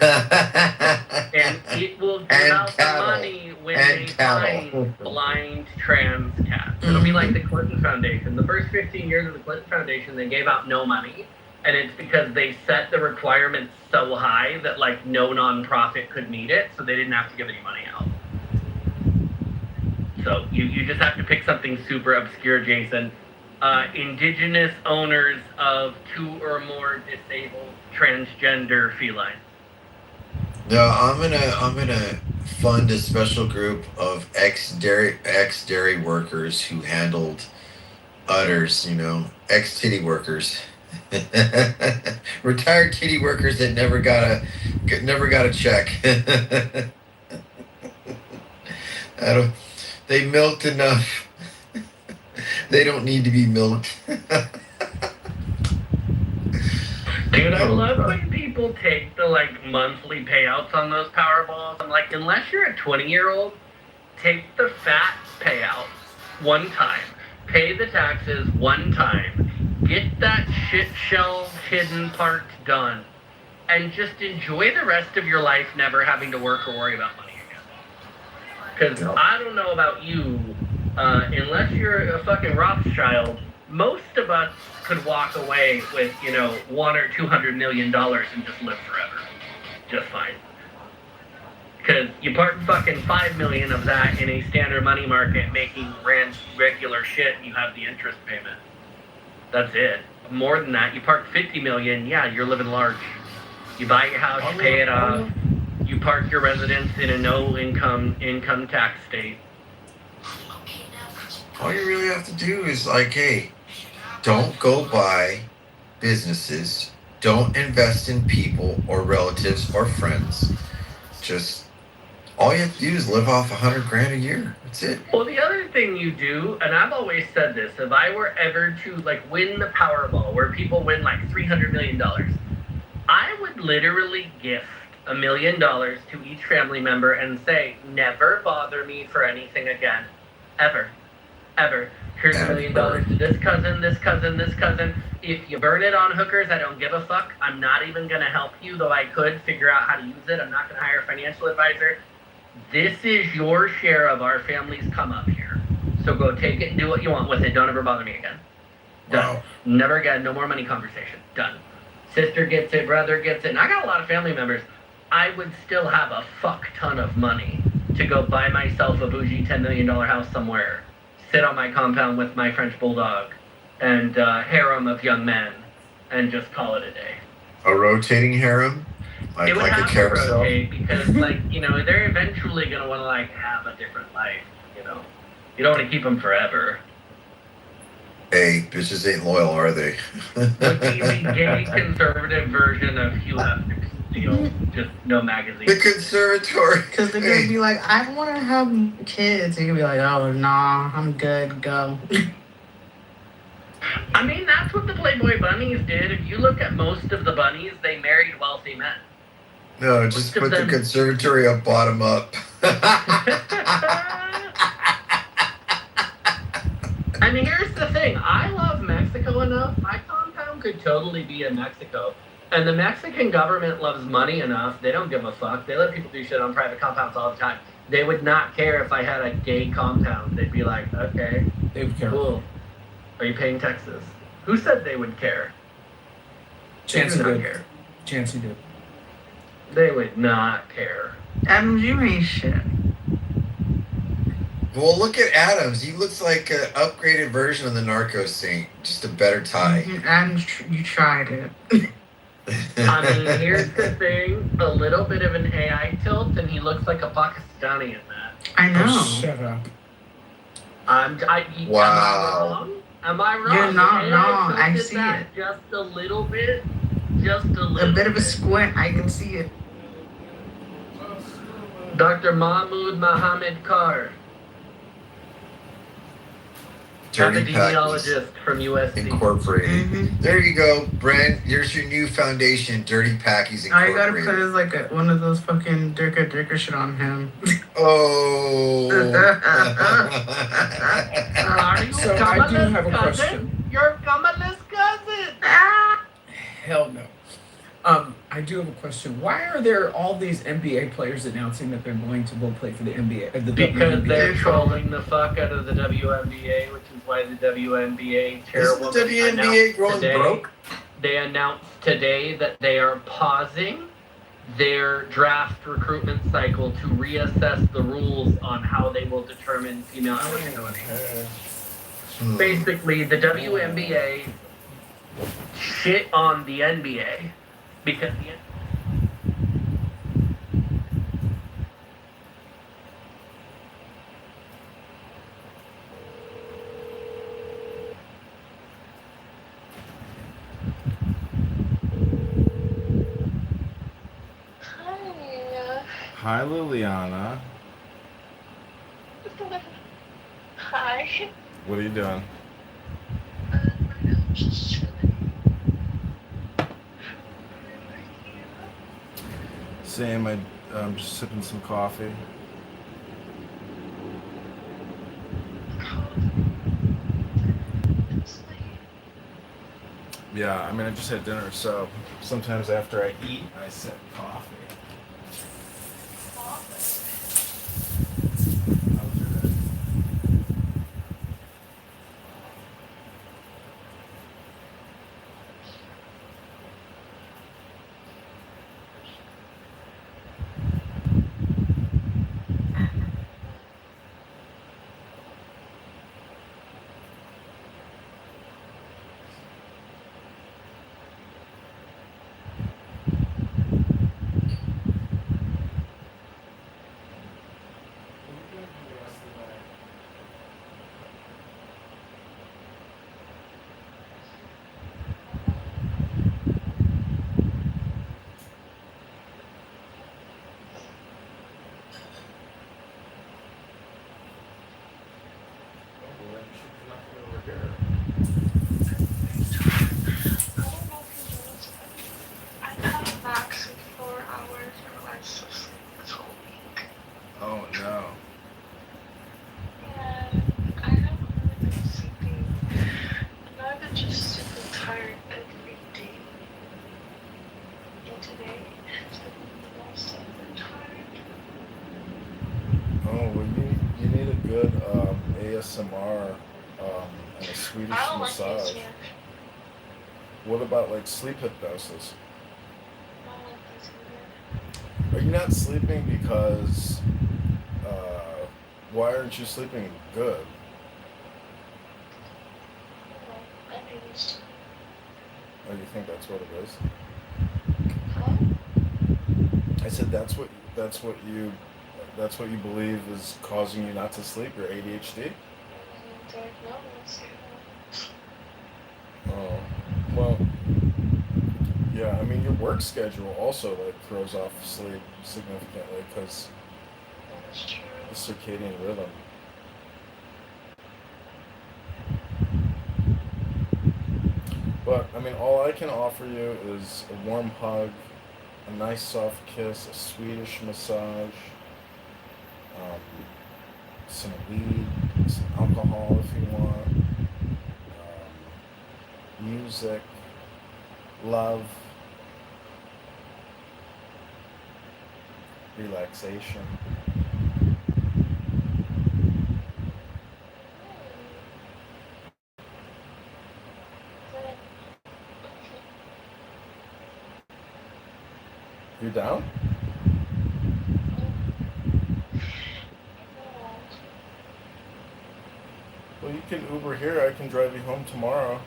And it will give out the money when they find blind trans cats. It'll be like the Clinton Foundation. The first 15 years of the Clinton Foundation, they gave out no money. And it's because they set the requirements so high that no nonprofit could meet it, so they didn't have to give any money out. So you just have to pick something super obscure, Jason. Indigenous owners of 2 or more disabled transgender felines. No, I'm gonna fund a special group of ex dairy workers who handled udders, ex titty workers. Retired titty workers that never got a check. They milked enough. They don't need to be milked. Dude, I love when people take the monthly payouts on those Powerballs. I'm unless you're a 20-year-old, take the fat payout one time. Pay the taxes one time. Get that shit shelf hidden part done. And just enjoy the rest of your life never having to work or worry about money again. Because I don't know about you, unless you're a fucking Rothschild, most of us could walk away with, $100 or $200 million and just live forever. Just fine. Because you park fucking $5 million of that in a standard money market making regular shit and you have the interest payment. That's it. more than that. You park 50 million, yeah, you're living large. You buy your house, you pay it off. You park your residence in a no income tax state. All you really have to do is like, hey, don't go buy businesses. Don't invest in people or relatives or friends. Just all you have to do is live off $100,000 a year. That's it. Well, the other thing you do, and I've always said this, if I were ever to like win the Powerball, where people win like $300 million, I would literally gift $1 million to each family member and say, never bother me for anything again, ever. Here's $1 million to this cousin, this cousin, this cousin. If you burn it on hookers, I don't give a fuck. I'm not even going to help you, though I could figure out how to use it. I'm not going to hire a financial advisor. This is your share of our family's come up here. So go take it and do what you want with it. Don't ever bother me again. Done. Wow. Never again. No more money conversation. Done. Sister gets it, brother gets it. And I got a lot of family members. I would still have a fuck ton of money to go buy myself a bougie $10 million house somewhere, sit on my compound with my French bulldog and harem of young men, and just call it a day. A rotating harem? It would like a have to carousel? rotate because, like, you know, they're eventually going to want to, like, have a different life, you know. You don't want to keep them forever. Hey, bitches ain't loyal, are they? Would be the gay conservative version of Hugh Hefner's deal, just no magazine. The conservatory. Because they're going to be like, I want to have kids. And you're going to be like, oh, nah, I'm good, go. I mean, that's what the Playboy Bunnies did. If you look at most of the bunnies, they married wealthy men. No, just put the conservatory up, bottom up. I mean, here's the thing. I love Mexico enough. My compound could totally be in Mexico. And the Mexican government loves money enough. They don't give a fuck. They let people do shit on private compounds all the time. They would not care if I had a gay compound. They'd be like, okay, they would care. Cool. Are you paying taxes? Who said they would care? Chancey They would not did. care. Chancey did. They would not care. Adams, you ain't shit. Well, look at Adams. He looks like an upgraded version of the Narco Saint. Just a better tie. Adams, you tried it. I mean, here's the thing. A little bit of an AI tilt, and he looks like a Pakistani in that. I know. Oh, Shut up. Wow. Am I wrong? You're not AI wrong. I tilted see that it. Just a little bit. Just a little A bit of a squint. I can see it. Dr. Mahmoud Mohammed Kar, Dirty epidemiologist from USC. Incorporated. There you go, Brent. Here's your new foundation, Dirty Packies All you gotta Incorporated. put is like one of those fucking Dirka shit on him. Oh. Are you So I do Kamala's have a cousin? question. You're Kamala's cousin. Hell no. I do have a question. Why are there all these NBA players announcing that they're going to go play for the NBA? The Because WNBA? they're trolling the fuck out of the WNBA, which is why the WNBA chairwoman Isn't the WNBA announced growing today, broke? They announced today that they are pausing their draft recruitment cycle to reassess the rules on how they will determine female eligibility. Basically, the WNBA shit on the NBA because the Hi, Liliana. Hi. What are you doing? Same. I'm just sipping some coffee. Yeah, I mean, I just had dinner, so sometimes after I eat, I sip coffee. good ASMR and a Swedish I don't like massage. ASMR. What about like sleep hypnosis? I don't like ASMR. Are you not sleeping because why aren't you sleeping good? I think it's Oh, you think that's what it is? huh? I said that's what you believe is causing you not to sleep, your ADHD? Diagnosis. Oh, well, yeah, I mean, your work schedule also like throws off sleep significantly because That's true. the circadian rhythm. But I mean, all I can offer you is a warm hug, a nice soft kiss, a Swedish massage, um, some weed, some alcohol if you want, music, love, relaxation. You down? Well, you can Uber here. I can drive you home tomorrow.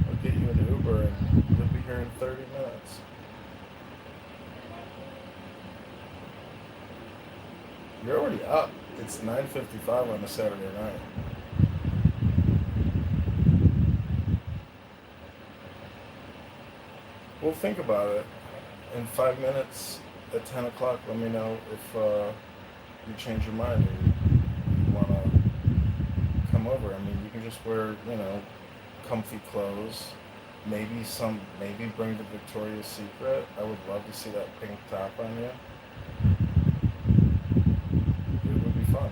I'll get you an Uber and you'll be here in 30 minutes. You're already up. It's 9:55 on a Saturday night. Well, think about it. In 5 minutes at 10 o'clock, let me know if you change your mind and you want to come over. I mean, you can just wear, comfy clothes. Maybe bring the Victoria's Secret. I would love to see that pink top on you. It would be fun.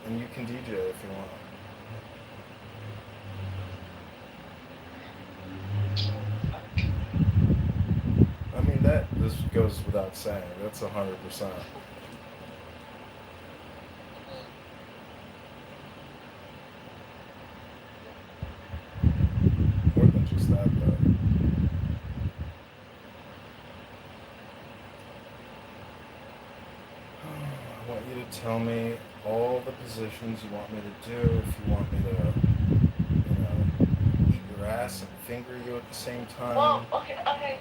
And you can DJ if you want. I mean, this goes without saying. That's 100%. More than just that, though. I want you to tell me all the positions you want me to do. If you want me to, eat your ass and finger you at the same time. Well, okay. Okay.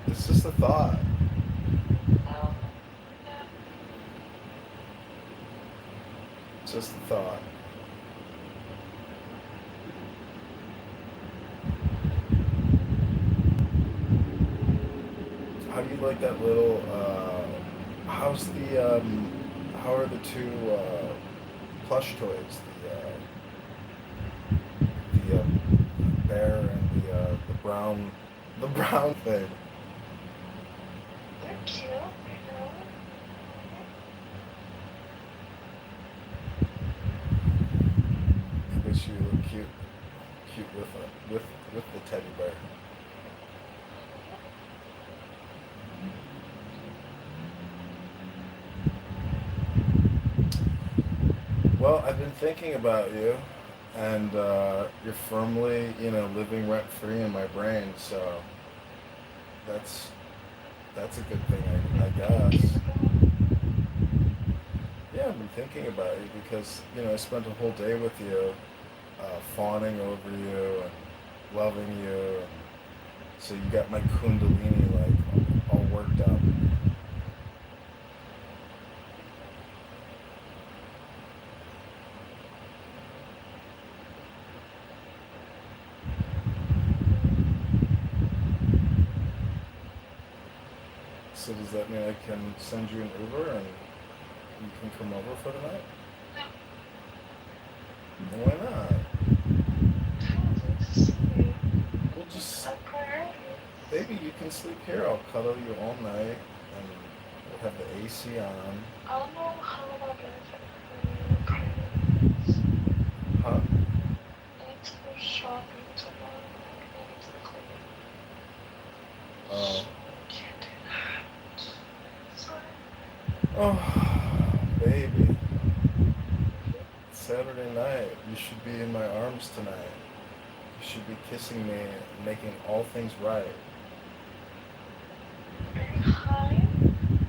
It's just a thought. It's just a thought. How do you like that little, how are the two, plush toys? The bear and the brown thing. They're cute. I wish you look cute with the teddy bear. Well, I've been thinking about you, and you're firmly, living rent free in my brain. So that's a good thing, I guess. Yeah, I've been thinking about you because I spent a whole day with you, fawning over you and loving you, and so you got my kundalini like all worked up. So does that mean I can send you an Uber and you can come over for the night? Why not? We'll just, baby, you can sleep here. I'll cuddle you all night and we'll have the AC on. I don't know how about benefit. Huh? I need to go shower. Saturday night. You should be in my arms tonight. You should be kissing me and making all things right. Are you high?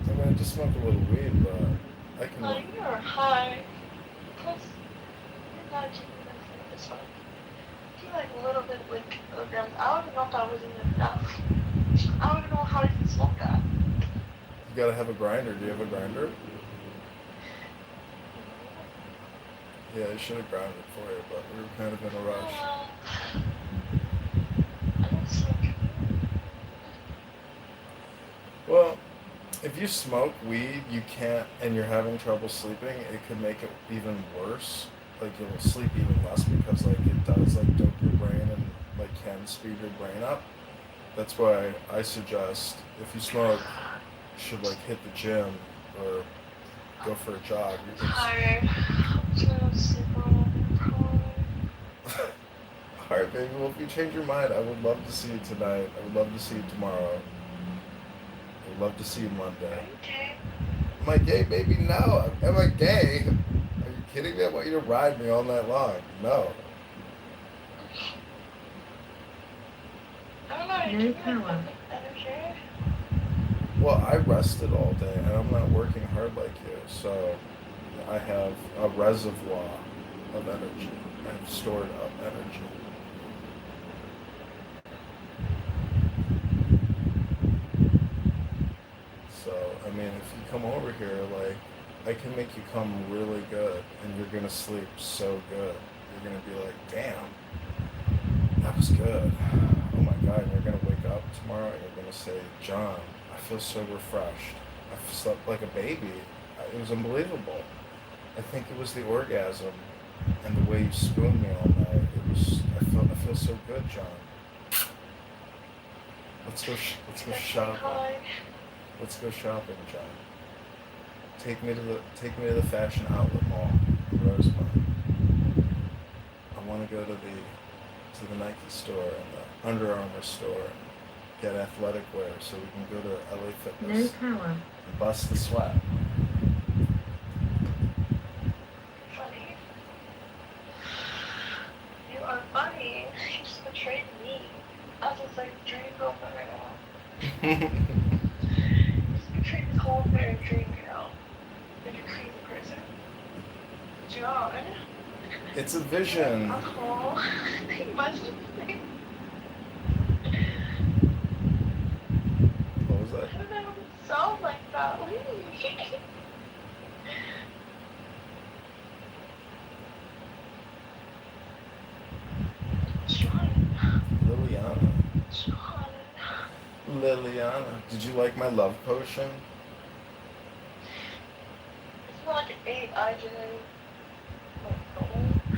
I'm gonna just smoke a little weed, but I can. High or high? Plus, you're not taking this one. I feel like a little bit with kilograms. I don't know if that was even enough. I don't know how to even smoke that. You gotta have a grinder. Do you have a grinder? Yeah, I should have ground it for you, but we were kind of in a rush. I don't smoke. Well, if you smoke weed, you can't, and you're having trouble sleeping, it could make it even worse. Like you'll sleep even less because like it does like dope your brain and like can speed your brain up. That's why I suggest if you smoke, you should like hit the gym or go for a jog. I'm tired. I'm trying to sleep on. Alright, baby, well if you change your mind, I would love to see you tonight. I would love to see you tomorrow. I would love to see you Monday. Am I gay, baby? No. Am I gay? Are you kidding me? I want you to ride me all night long. No. I don't know. No power. Well, I rested all day and I'm not working hard like you, so I have a reservoir of energy. I've stored up energy. So, I mean, if you come over here, like, I can make you come really good and you're gonna sleep so good. You're gonna be like, damn, that was good. Oh my God, and you're gonna wake up tomorrow and you're gonna say, John, I feel so refreshed. I slept like a baby. It was unbelievable. I think it was the orgasm and the way you spooned me all night. It was. I feel so good, John. Let's go shopping. Let's go shopping, John. Take me to the fashion outlet mall in Rosemont. I want to go to the Nike store and the Under Armour store. Get athletic wear so we can go to LA Fitness. No power. And bust the sweat. Funny. You are funny. You just betrayed me. I was just like dream girlfriend right now. You just betrayed this whole entire dream girl. You're a crazy person. John. It's a vision. Oh, you must think. What was that? I don't know. It sounds like that. Liliana. John. Liliana. Did you like my love potion? It's not like an AI generated.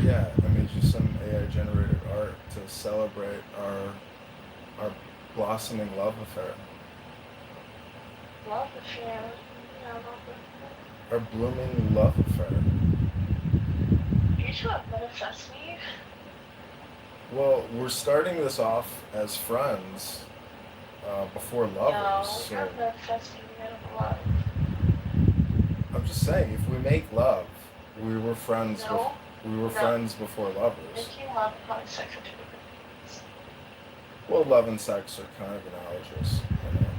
Yeah, I made you some AI generated art to celebrate our blossoming love affair. Love affair. Yeah, love affair. Our blooming love affair. You two have manifest me. Well, we're starting this off as friends before lovers. No, So you're manifesting me out of love. I'm just saying, if we make love, we were friends. No. We were No. friends before lovers. Making love and having sex are two different things. Well, love and sex are kind of analogous. You know?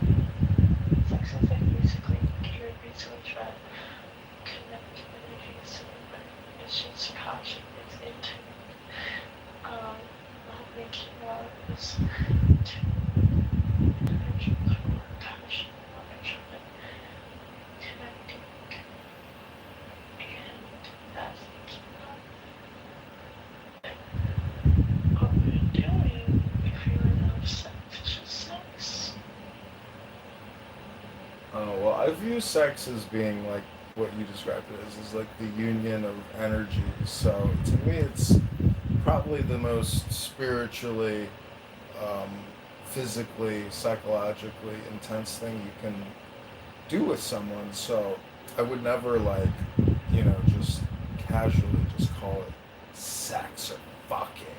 Sex is like basically you're basically trying to connect energies, but it's just subconscious, it's intimate. Love making love is two energies for passion, affection, connecting, and that's making love. What we're doing if you love sex, it's just sex. Oh, well, I view sex as being like what you described it as, is like the union of energies. So to me, it's probably the most spiritually, physically, psychologically intense thing you can do with someone. So I would never just casually just call it sex or fucking.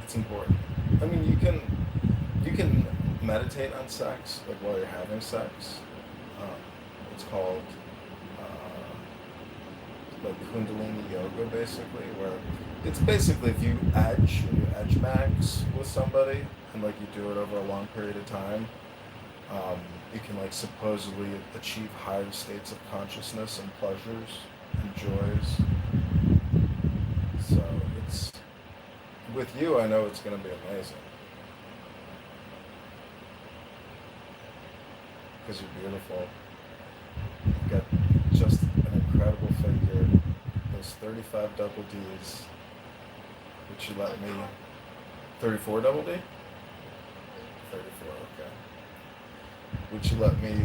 It's important. I mean, you can meditate on sex, like while you're having sex, It's called like Kundalini yoga, basically, where it's basically if you edge and you edge max with somebody and like you do it over a long period of time, you can like supposedly achieve higher states of consciousness and pleasures and joys. So it's with you, I know it's going to be amazing because you're beautiful. You've got just an incredible figure. Those 35 double D's, which you let me. 34 double D? 34, okay. Which you let me,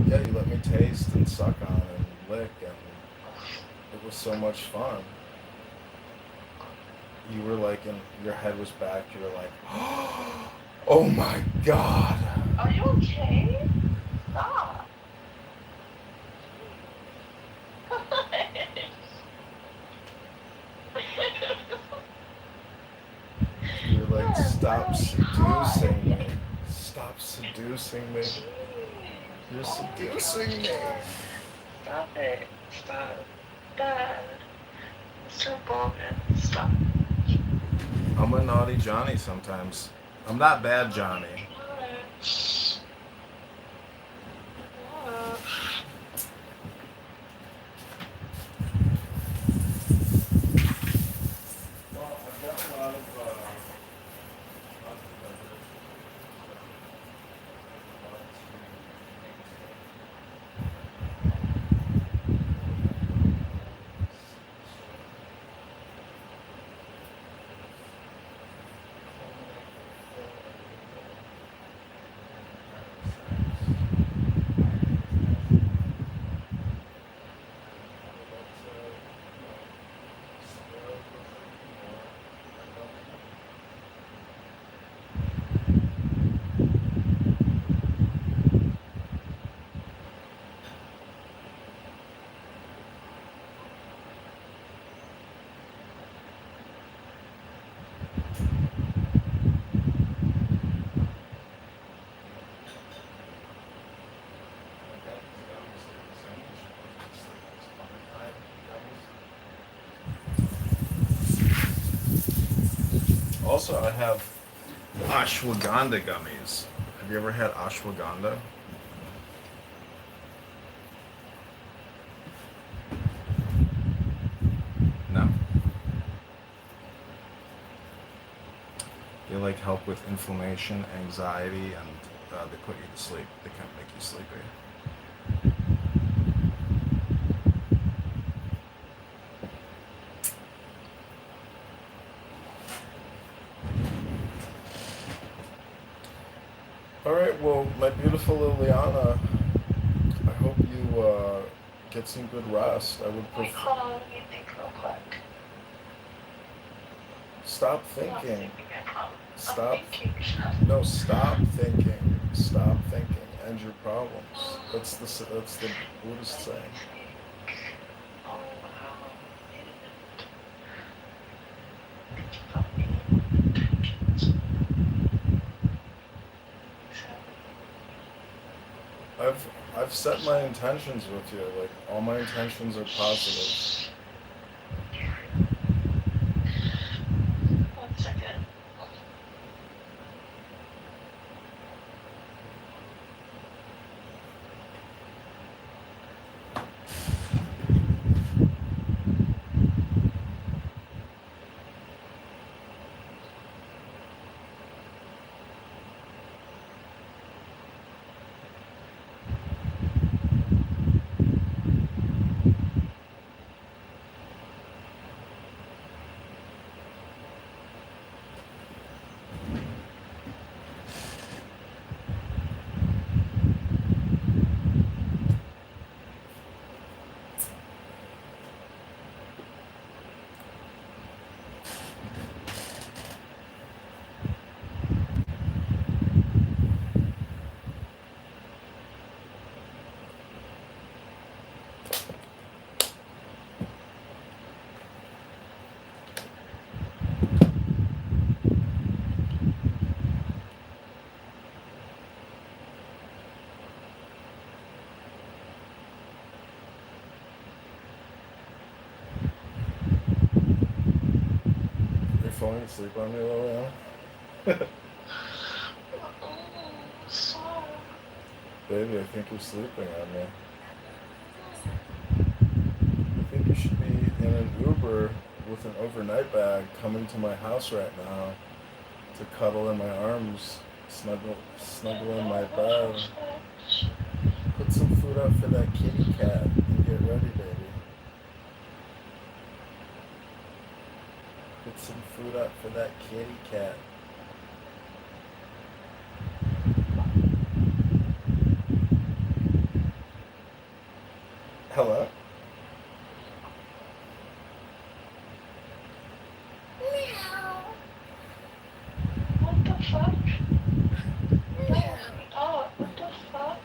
yeah, you let me taste and suck on and lick, and it was so much fun. You were like, your head was back, you were like, oh my God. Are you okay? Stop. You were like, stop seducing me. Stop seducing me. You're seducing me. Stop it. Stop. Dad. Mr. Bowman, stop. I'm a naughty Johnny sometimes. I'm not bad Johnny. Well, I've got a lot of Also, I have ashwagandha gummies. Have you ever had ashwagandha? No. They like help with inflammation, anxiety, and they put you to sleep. They kind of make you sleepy. All right, well, my beautiful Liliana, I hope you get some good rest. I would Wait, hold on, let me think real quick. Stop I'm not thinking. thinking, I promise. Stop. I'm thinking. No, stop thinking. Stop thinking. End your problems. That's the Buddhist saying. Oh, I've set my intentions with you. Like all my intentions are positive. One second. falling asleep on me, Liliana? Baby, I think you're sleeping on me. I think you should be in an Uber with an overnight bag coming to my house right now to cuddle in my arms, snuggle in my bed. Put some food out for that kitty cat and get ready, baby. Put some food out for that kitty cat. Hello? What the fuck? Oh, what the fuck?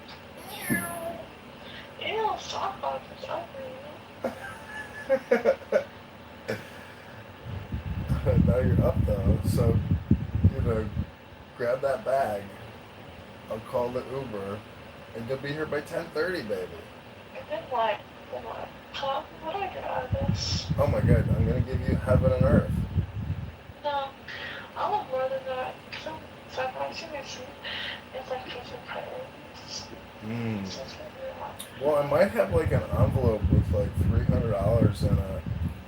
Ew, sock box is ugly. Now you're up though, so, grab that bag. I'll call the Uber, and you'll be here by 10:30, baby. And then what? Huh? What do I get out of this? Oh my god, I'm gonna give you heaven and earth. No, I want more than that. So I'm watching my sleep. It's like future priorities. So it's gonna be a lot. Well, I might have like an envelope with like $300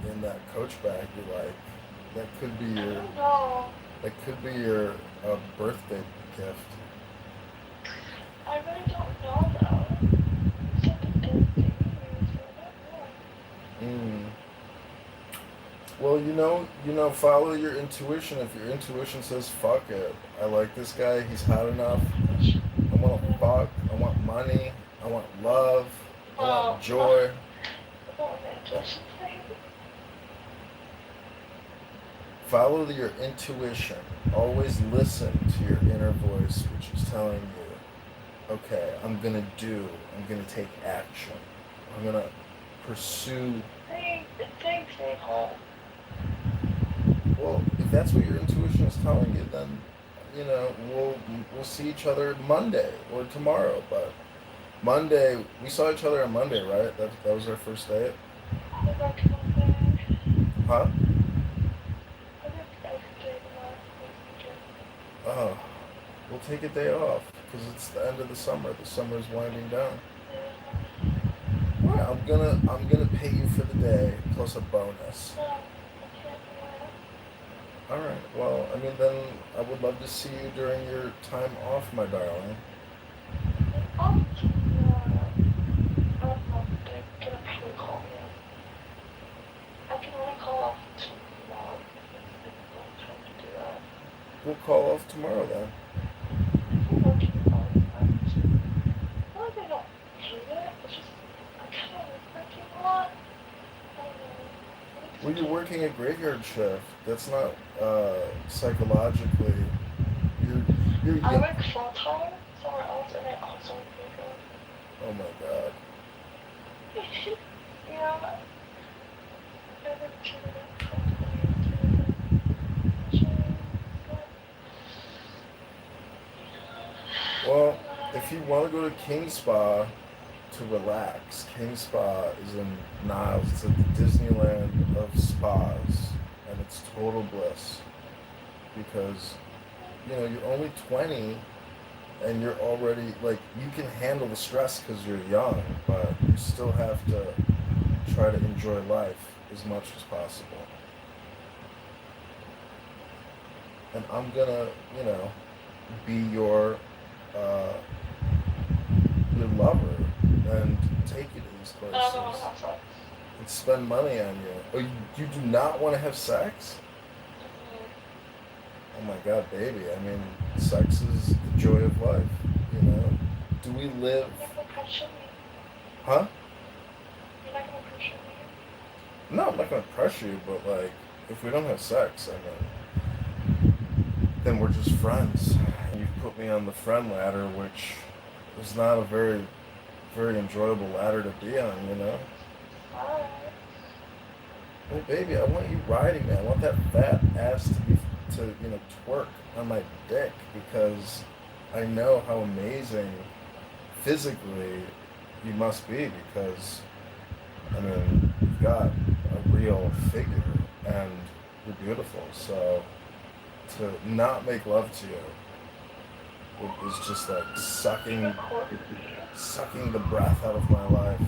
in that Coach bag you like. That could be your. No, That could be your birthday gift. I really don't know though. It's like a good thing. Well, follow your intuition. If your intuition says fuck it, I like this guy, he's hot enough. I want to fuck. I want money. I want love. I want joy. Follow your intuition. Always listen to your inner voice, which is telling you, okay, I'm gonna take action. I'm gonna pursue. Thanks, Nicole. Well, if that's what your intuition is telling you, then we'll see each other Monday or tomorrow. But Monday, we saw each other on Monday, right? That was our first date. Huh? Oh, we'll take a day off because it's the end of the summer. The summer's winding down. All right, I'm gonna pay you for the day plus a bonus. All right. Well, then I would love to see you during your time off, my darling. We'll call off tomorrow then. Well, you're working a graveyard shift. That's not psychologically. You're. I work full time somewhere else, and I also work. Oh my god. Yeah. Well, if you want to go to King Spa to relax, King Spa is in Niles. It's like the Disneyland of spas, and it's total bliss because you're only 20 and you're already you can handle the stress because you're young, but you still have to try to enjoy life as much as possible. And I'm gonna be your lover and take you to these places and spend money on you. Oh, you do not want to have sex? Oh my god, baby. Sex is the joy of life, Do we live? Huh? You're not gonna pressure me? No, I'm not gonna pressure you, but if we don't have sex, then we're just friends. You've put me on the friend ladder, which is not a very, very enjoyable ladder to be on, Oh, baby, I want you riding me. I want that fat ass to twerk on my dick because I know how amazing physically you must be because, you've got a real figure and you're beautiful. So to not make love to you is just like sucking the breath out of my life.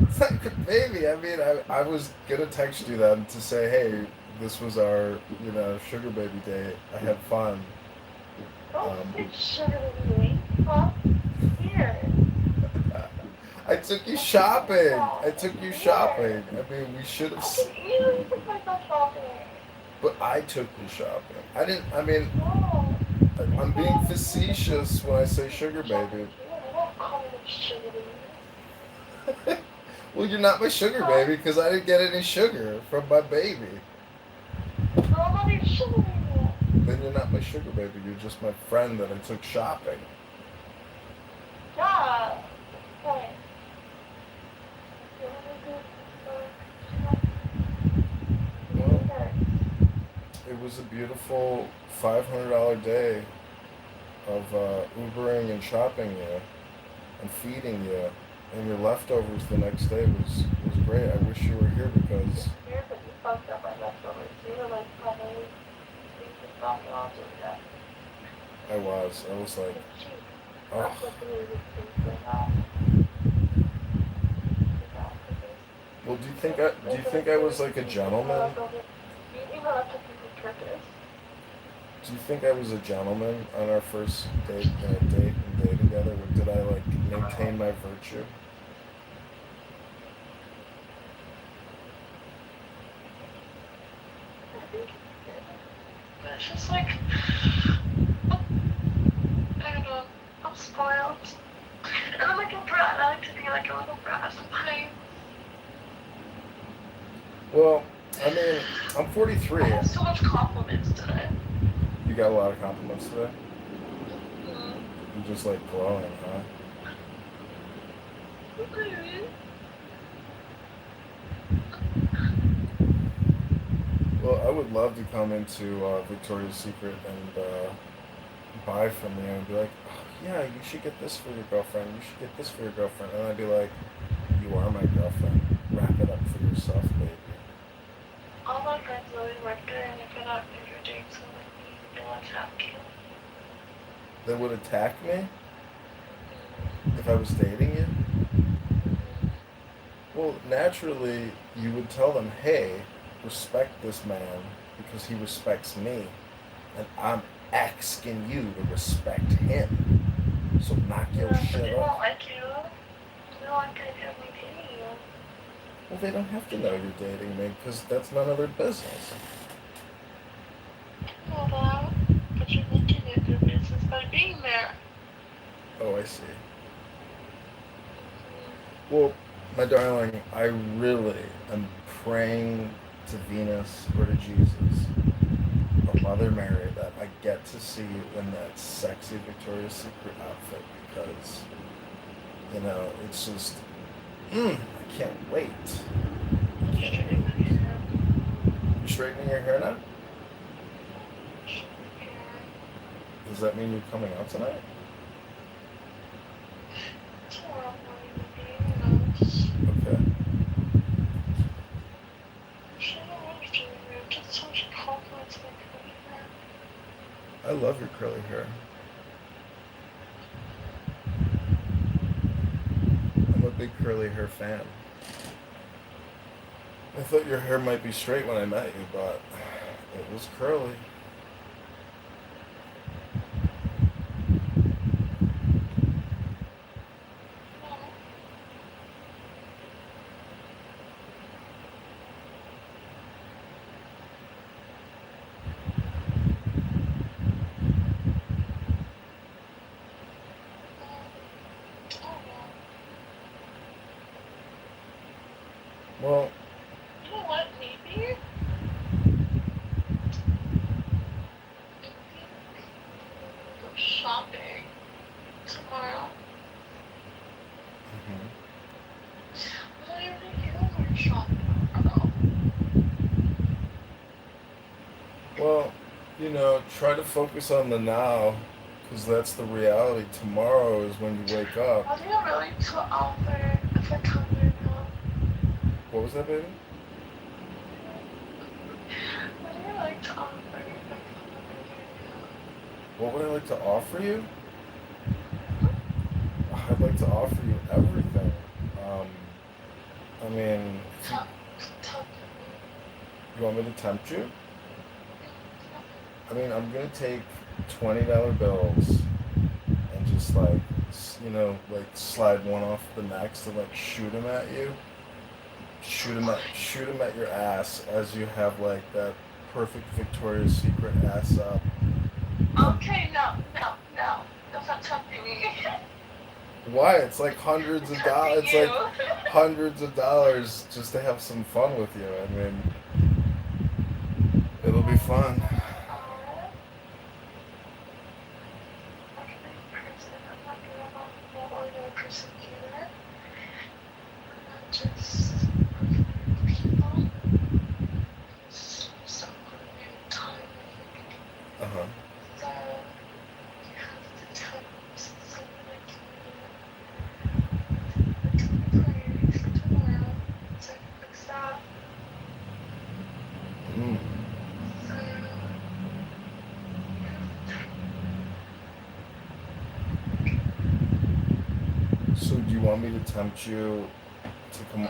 It's like, baby, I mean, I was gonna text you then to say, hey, this was our, sugar baby date. I had fun. I took you shopping. I mean, we should have. You took myself shopping. But I took you shopping. I didn't. I mean, I'm being facetious when I say sugar baby. Well, you're not my sugar baby because I didn't get any sugar from my baby. Then you're not my sugar baby. You're just my friend that I took shopping. Yeah. Well, it was a beautiful $500 day of Ubering and shopping you and feeding you, and your leftovers the next day was great. I wish you were here because I was like, oh. Well, do you think I was like a gentleman? Do you think I was a gentleman on our first date and day together? Or did I like maintain my virtue? But it's just like, I don't know, I'm spoiled. And I'm like a brat. I like to be like a little brat sometimes. Well, I mean, I'm 43. I have so much compliments today. You got a lot of compliments today? Mm-hmm. You're just like glowing, huh? Okay. Well, I would love to come into Victoria's Secret and buy from you and be like, oh, yeah, you should get this for your girlfriend. You should get this for your girlfriend. And I'd be like, you are my girlfriend. Wrap it up for yourself, baby. All my friends always work there, and if you're not doing something like me, they'll attack you. They would attack me if I was dating you? Well, naturally, you would tell them, hey, respect this man because he respects me. And I'm asking you to respect him. So knock your But shit they won't off. like you. They don't like it if we dating you. Well, they don't have to know you're dating me because that's none of their business. I know that, but you're making it their business by being there. Oh, I see. Well, my darling, I really am praying to Venus or to Jesus or Mother Mary that I get to see you in that sexy Victoria's Secret outfit because, it's just, I can't wait. You straightening your hair now? Does that mean you're coming out tonight? Okay. I love your curly hair. I'm a big curly hair fan. I thought your hair might be straight when I met you, but it was curly. Well, You know what, maybe? Go shopping tomorrow. Well, I already know where shopping tomorrow. well, try to focus on the now, because that's the reality. Tomorrow is when you wake up. What do you really to offer if I come there now? What was that, baby? like to offer you? What would I like to offer you? I'd like to offer you everything. I mean, you want me to tempt you? I mean, I'm gonna take $20 bills and just like, like slide one off the next and like shoot them at you. Shoot them at your ass as you have like that perfect Victoria's Secret ass up. Okay, no. That's not tempting me. Why? It's like hundreds of dollars. It's like hundreds of dollars just to have some fun with you. I mean, it'll be fun. Uh-huh. Mm. So do you want me to tempt you to come?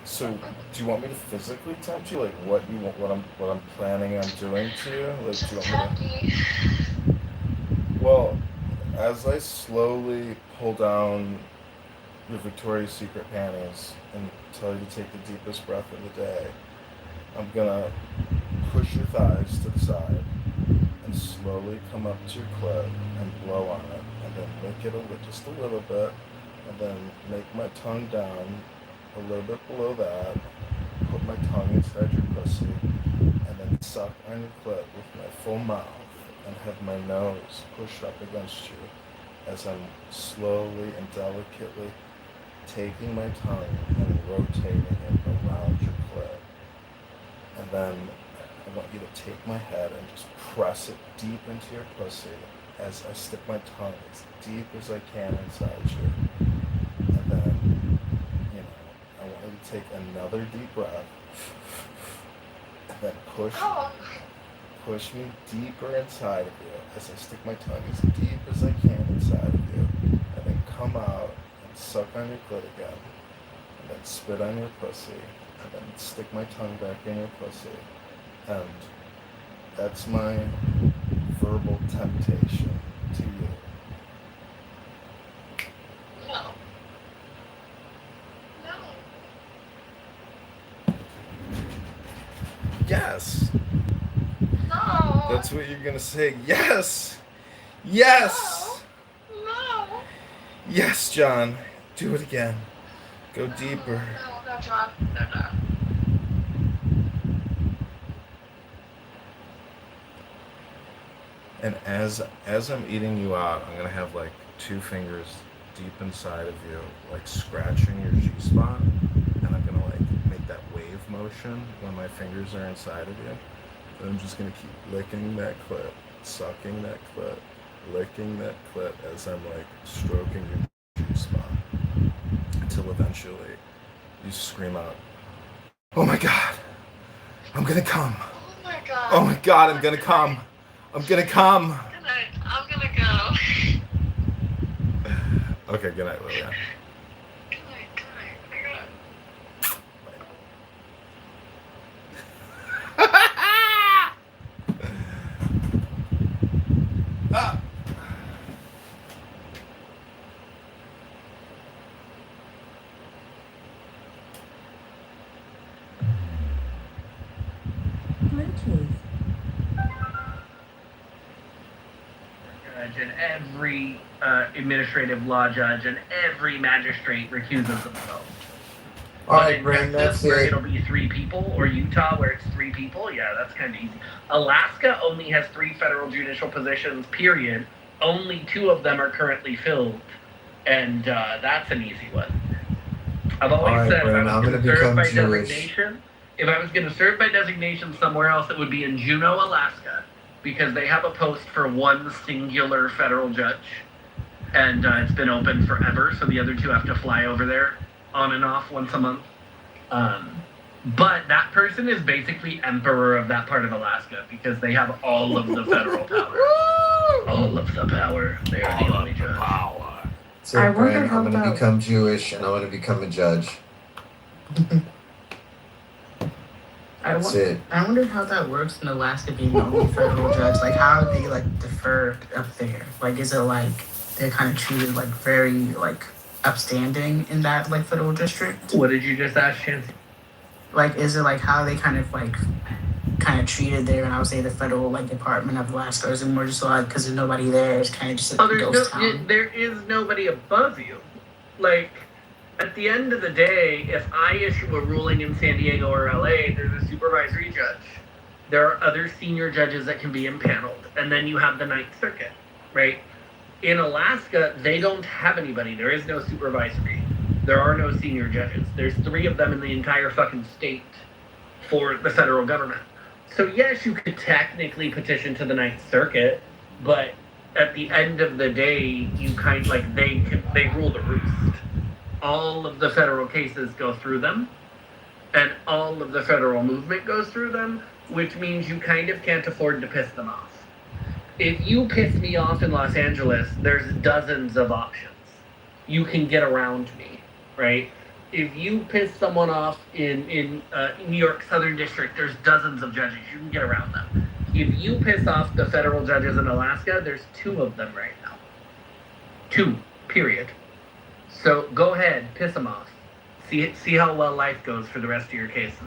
So do you want me to physically tempt you? Like what you want? What I'm planning on doing to you? Like do you want me to? Well, as I slowly pull down your Victoria's Secret panties and tell you to take the deepest breath of the day, I'm gonna push your thighs to the side and slowly come up to your clit and blow on it, and then lick it just a little bit, and then make my tongue down a little bit below that, put my tongue inside your pussy, and then suck on your clit with my full mouth and have my nose pushed up against you as I'm slowly and delicately taking my tongue and rotating it around your clit. And then I want you to take my head and just press it deep into your pussy as I stick my tongue as deep as I can inside you. And then, I want you to take another deep breath and then push me deeper inside of you as I stick my tongue as deep as I can inside of you. And then come out and suck on your clit again. And then spit on your pussy. And then stick my tongue back in your pussy. And that's my verbal temptation to you. No. Yes. No. That's what you're gonna say. Yes. Yes. No. Yes, John. Do it again. Go deeper. No, John. No. And as I'm eating you out, I'm gonna have like two fingers deep inside of you, like scratching your G-spot, and I'm gonna like make that wave motion when my fingers are inside of you. And I'm just gonna keep licking that clit, sucking that clit, licking that clit as I'm like stroking your G-spot, until eventually you scream out, "Oh my God, I'm gonna come! Oh my God. Oh my God, I'm gonna come! I'm gonna come!" Good night. I'm gonna go. Okay, good night, Lilia. Good night. Ah. Bluetooth. Judge and every administrative law judge and every magistrate recuses themselves. All But right, in Brandon, Texas, that's where it. it'll be 3 people, or Utah, where it's 3 people, yeah, that's kind of easy. Alaska only has 3 federal judicial positions, period. Only 2 of them are currently filled, and that's an easy one. I've always All right, said Brandon, if I I'm was gonna going to serve become by Jewish. designation, if I was going to serve by designation somewhere else, it would be in Juneau, Alaska, because they have a post for 1 singular federal judge, and it's been open forever, so the other 2 have to fly over there on and off once a month. But that person is basically emperor of that part of Alaska because they have all of the federal power. All of the power. They are the only judge. So, I wonder Brand, how I'm going to that- become Jewish and I'm going to become a judge. That's it. I wonder how that works in Alaska being the only federal judge. Like, how do they like defer up there? Like, is it like they're kind of treated like very like upstanding in that like federal district? What did you just ask, Chance? Like, is it like how they kind of treated there? And I would say the federal like Department of Alaska, or is it more just like because there's nobody there? It's kind of just a ghost town. There is nobody above you. Like, at the end of the day, if I issue a ruling in San Diego or LA, there's a supervisory judge. There are other senior judges that can be impaneled. And then you have the Ninth Circuit, right? In Alaska, they don't have anybody. There is no supervisory. There are no senior judges. There's 3 of them in the entire fucking state for the federal government. So yes, you could technically petition to the Ninth Circuit, but at the end of the day, you kind of like they rule the roost. All of the federal cases go through them, and all of the federal movement goes through them, which means you kind of can't afford to piss them off. If you piss me off in Los Angeles, there's dozens of options. You can get around me, right? If you piss someone off in New York Southern District, there's dozens of judges. You can get around them. If you piss off the federal judges in Alaska, there's 2 of them right now. 2, period. So go ahead, piss them off. See how well life goes for the rest of your cases.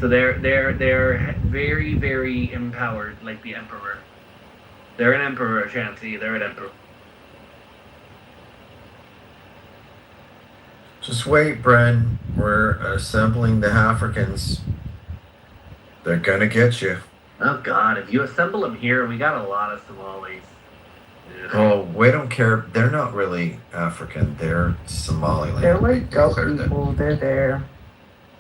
So they're very, very empowered, like the emperor. They're an emperor, Chansey. They're an emperor. Just wait, Bren. We're assembling the Africans. They're going to get you. Oh God! If you assemble them here, we got a lot of Somalis. Oh, we don't care. They're not really African. They're Somaliland. They're like goat people. They're there.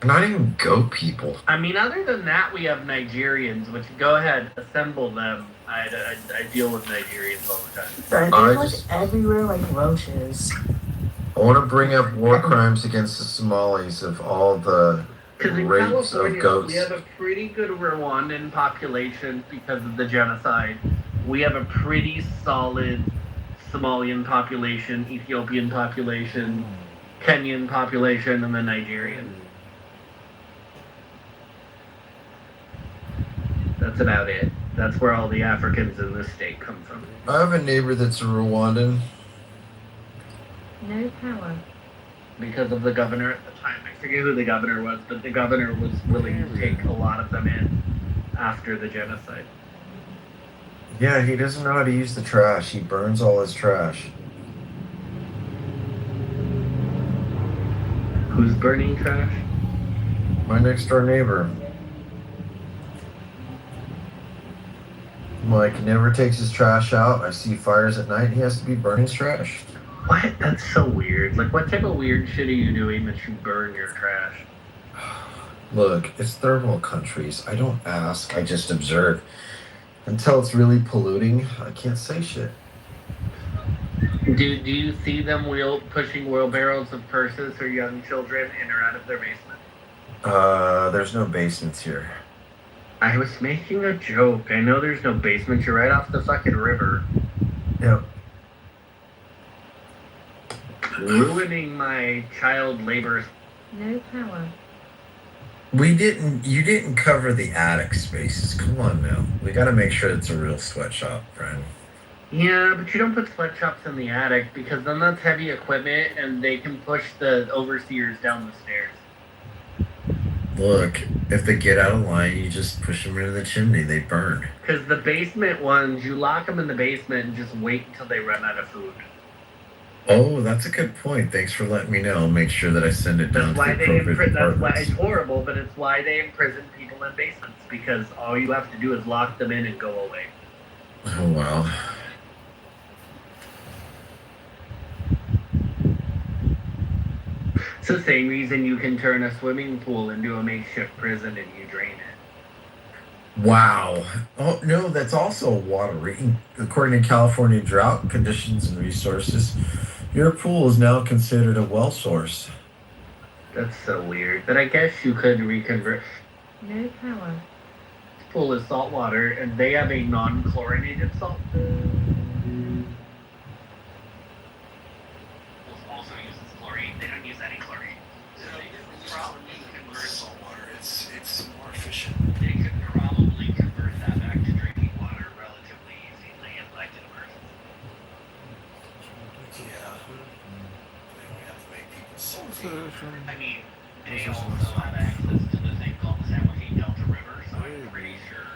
Not even goat people. I mean, other than that, we have Nigerians, which go ahead, assemble them. I deal with Nigerians all the time. They're like everywhere like roaches. I want to bring up war crimes against the Somalis of all the Because in rapes of California, goats. we have a pretty good Rwandan population because of the genocide. We have a pretty solid Somalian population, Ethiopian population, Kenyan population, and the Nigerian. That's about it. That's where all the Africans in this state come from. I have a neighbor that's a Rwandan. No power. Because of the governor at the time. I forget who the governor was, but the governor was willing to take a lot of them in after the genocide. Yeah, he doesn't know how to use the trash. He burns all his trash. Who's burning trash? My next door neighbor. Mike never takes his trash out. I see fires at night. He has to be burning his trash. What? That's so weird. Like, what type of weird shit are you doing that you burn your trash? Look, it's third world countries. I don't ask. I just observe. Until it's really polluting, I can't say shit. Do you see them pushing wheelbarrows of purses for young children in or out of their basement? There's no basements here. I was making a joke. I know there's no basement. You're right off the fucking river. Yep. Ruining my child labor. No power. You didn't cover the attic spaces. Come on now. We gotta make sure it's a real sweatshop, friend. Yeah, but you don't put sweatshops in the attic because then that's heavy equipment and they can push the overseers down the stairs. Look, if they get out of line, you just push them into the chimney. They burn. Because the basement ones, you lock them in the basement and just wait until they run out of food. Oh, that's a good point. Thanks for letting me know. I'll make sure that I send it down That's to why the they appropriate that's why departments. it's horrible, but it's why they imprison people in basements because all you have to do is lock them in and go away. Oh, wow. It's the same reason you can turn a swimming pool into a makeshift prison and you drain it. Wow. Oh, no, that's also water. According to California Drought Conditions and Resources, your pool is now considered a well source. That's so weird. But I guess you could reconvert. No power. Pool is salt water, and they have a non-chlorinated salt. Also uses chlorine. They don't use any chlorine. So they could probably convert Salt water. It's more efficient. They could probably convert that back to drinking water relatively easily in elected emergency. Yeah. We have to make people salty. I mean, they also have access to the thing called the San Joaquin Delta River, so I'm pretty sure.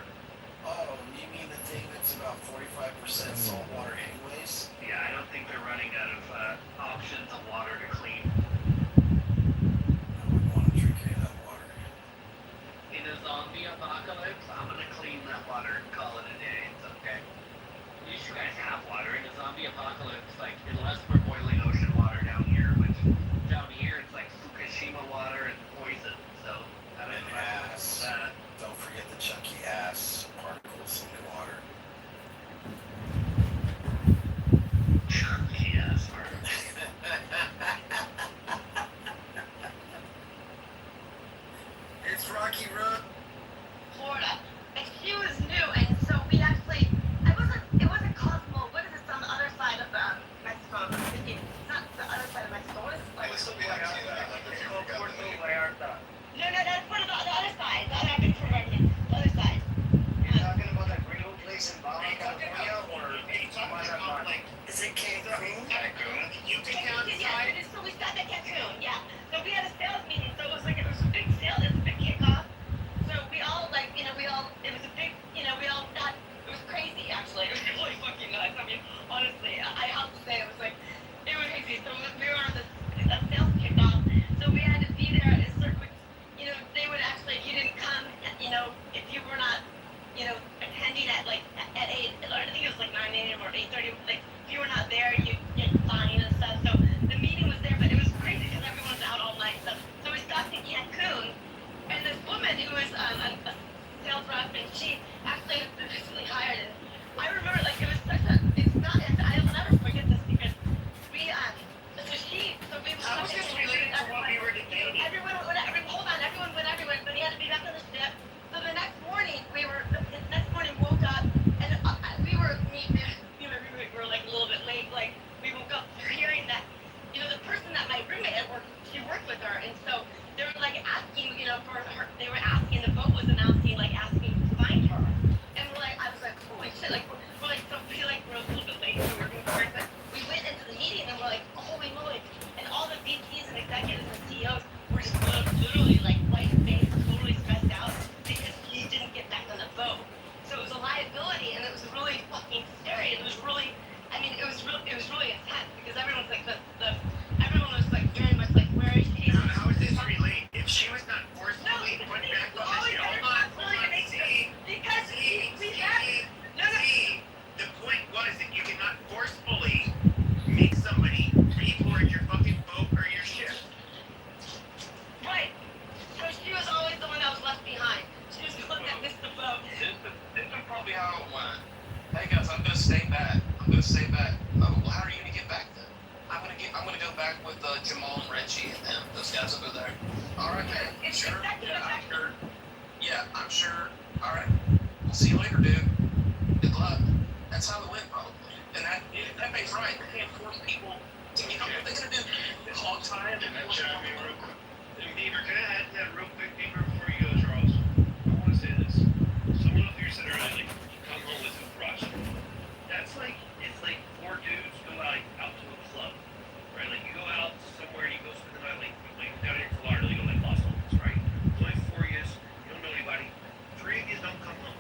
Oh, you mean the thing that's about 45% salt water anyways? Yeah, I don't think they're running out of options of water to clean. I wouldn't want to drink any of that water. In a zombie apocalypse, I'm gonna clean that water and call it a day. It's okay. At least you guys have water. In a zombie apocalypse, like, unless we're boiling ocean water down here, which down here it's like Fukushima water and poison. So I don't know ass. that. Don't forget the chunky ass particles in the water. Chunky ass part. It's Rocky Road. Florida, and she was new, and so we actually, it wasn't Cosmo, what is it, on the other side of Mexico, I'm thinking, it's not the other side of Mexico, what is it? It's called Puerto Vallarta. No, that's part of the other side, the other, I've been from Redmond, the other side. You're talking about that Greenwood place in Baja California, or like, Is it Cancun? You can yeah, so we stopped at Cancun, yeah, so we had a sales meeting, so it was like, it was a big sale, it was a big kickoff, so we all, like, it was a big, we all got, it was crazy, actually, it was really fucking nuts, I mean, honestly, I have to say, it was like, it was crazy, so we were on the sales kickoff, so we had to be there at a certain, they would actually, if you didn't come, if you were not, attending at, like, at 8, I think it was like 9 a.m. or 8:30, like, if you were not there, you get fined and stuff, so the meeting was there, but it was crazy, because everyone was out all night, so we stopped in Cancun, and this woman who was a sales rep, and she actually was recently hired, and I remember, like, it was such a, I'll never forget this, because we, so we How is this related to what we were debating? Everyone went everywhere, but he had to be back on the ship. So the next morning, woke up, and we were like a little bit late. Like, we woke up hearing that, the person that my roommate had she worked with her, and so they were like asking, for her, they were asking, the boat was announcing, like asking to find her. And I was like, holy shit, like, we're like, so we like, we're a little bit late, so we're going for it, but we went into the meeting, and we're like, holy moly. And all the VPs and executives and CEOs were just literally like white-faced, totally stressed out because he didn't get back on the boat. So it was a liability, and it was really fucking scary. And it was really, it was really intense because everyone's like, everyone was like very much like, where is she? How is this relate? If she was not forcibly put back on the ship, the point was that you cannot forcefully make somebody reboard your fucking boat or your ship. Right. So she was always the one that was left behind. She was the one that missed the boat. This is probably how it went. Hey guys, I'm gonna stay back. Well, how are you gonna get back then? I'm gonna go back with Jamal and Reggie and them. Those guys over there. All right, man. Sure. Yeah, I'm sure. Yeah, I'm sure. All right. We'll see you later, dude. Good luck. That's how it went, probably. And that makes right. They can't force people to, they're gonna do hog time and that shit. Real quick. Beaver, can I add that real quick, Beaver, before you go, Charles? I want to say this. Someone up here said earlier, like, you come home with a brush. That's like, it's like 4 dudes go out to a club, right? Like, you go out somewhere and you go spend the night, like down here in Florida, you go like Las Vegas, right? There's only 4 of you, you don't know anybody. 3 of you don't come home,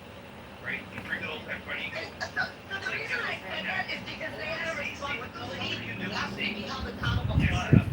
right? You bring home everybody. So the reason I said that is because they had a responsibility to actually be held accountable for it.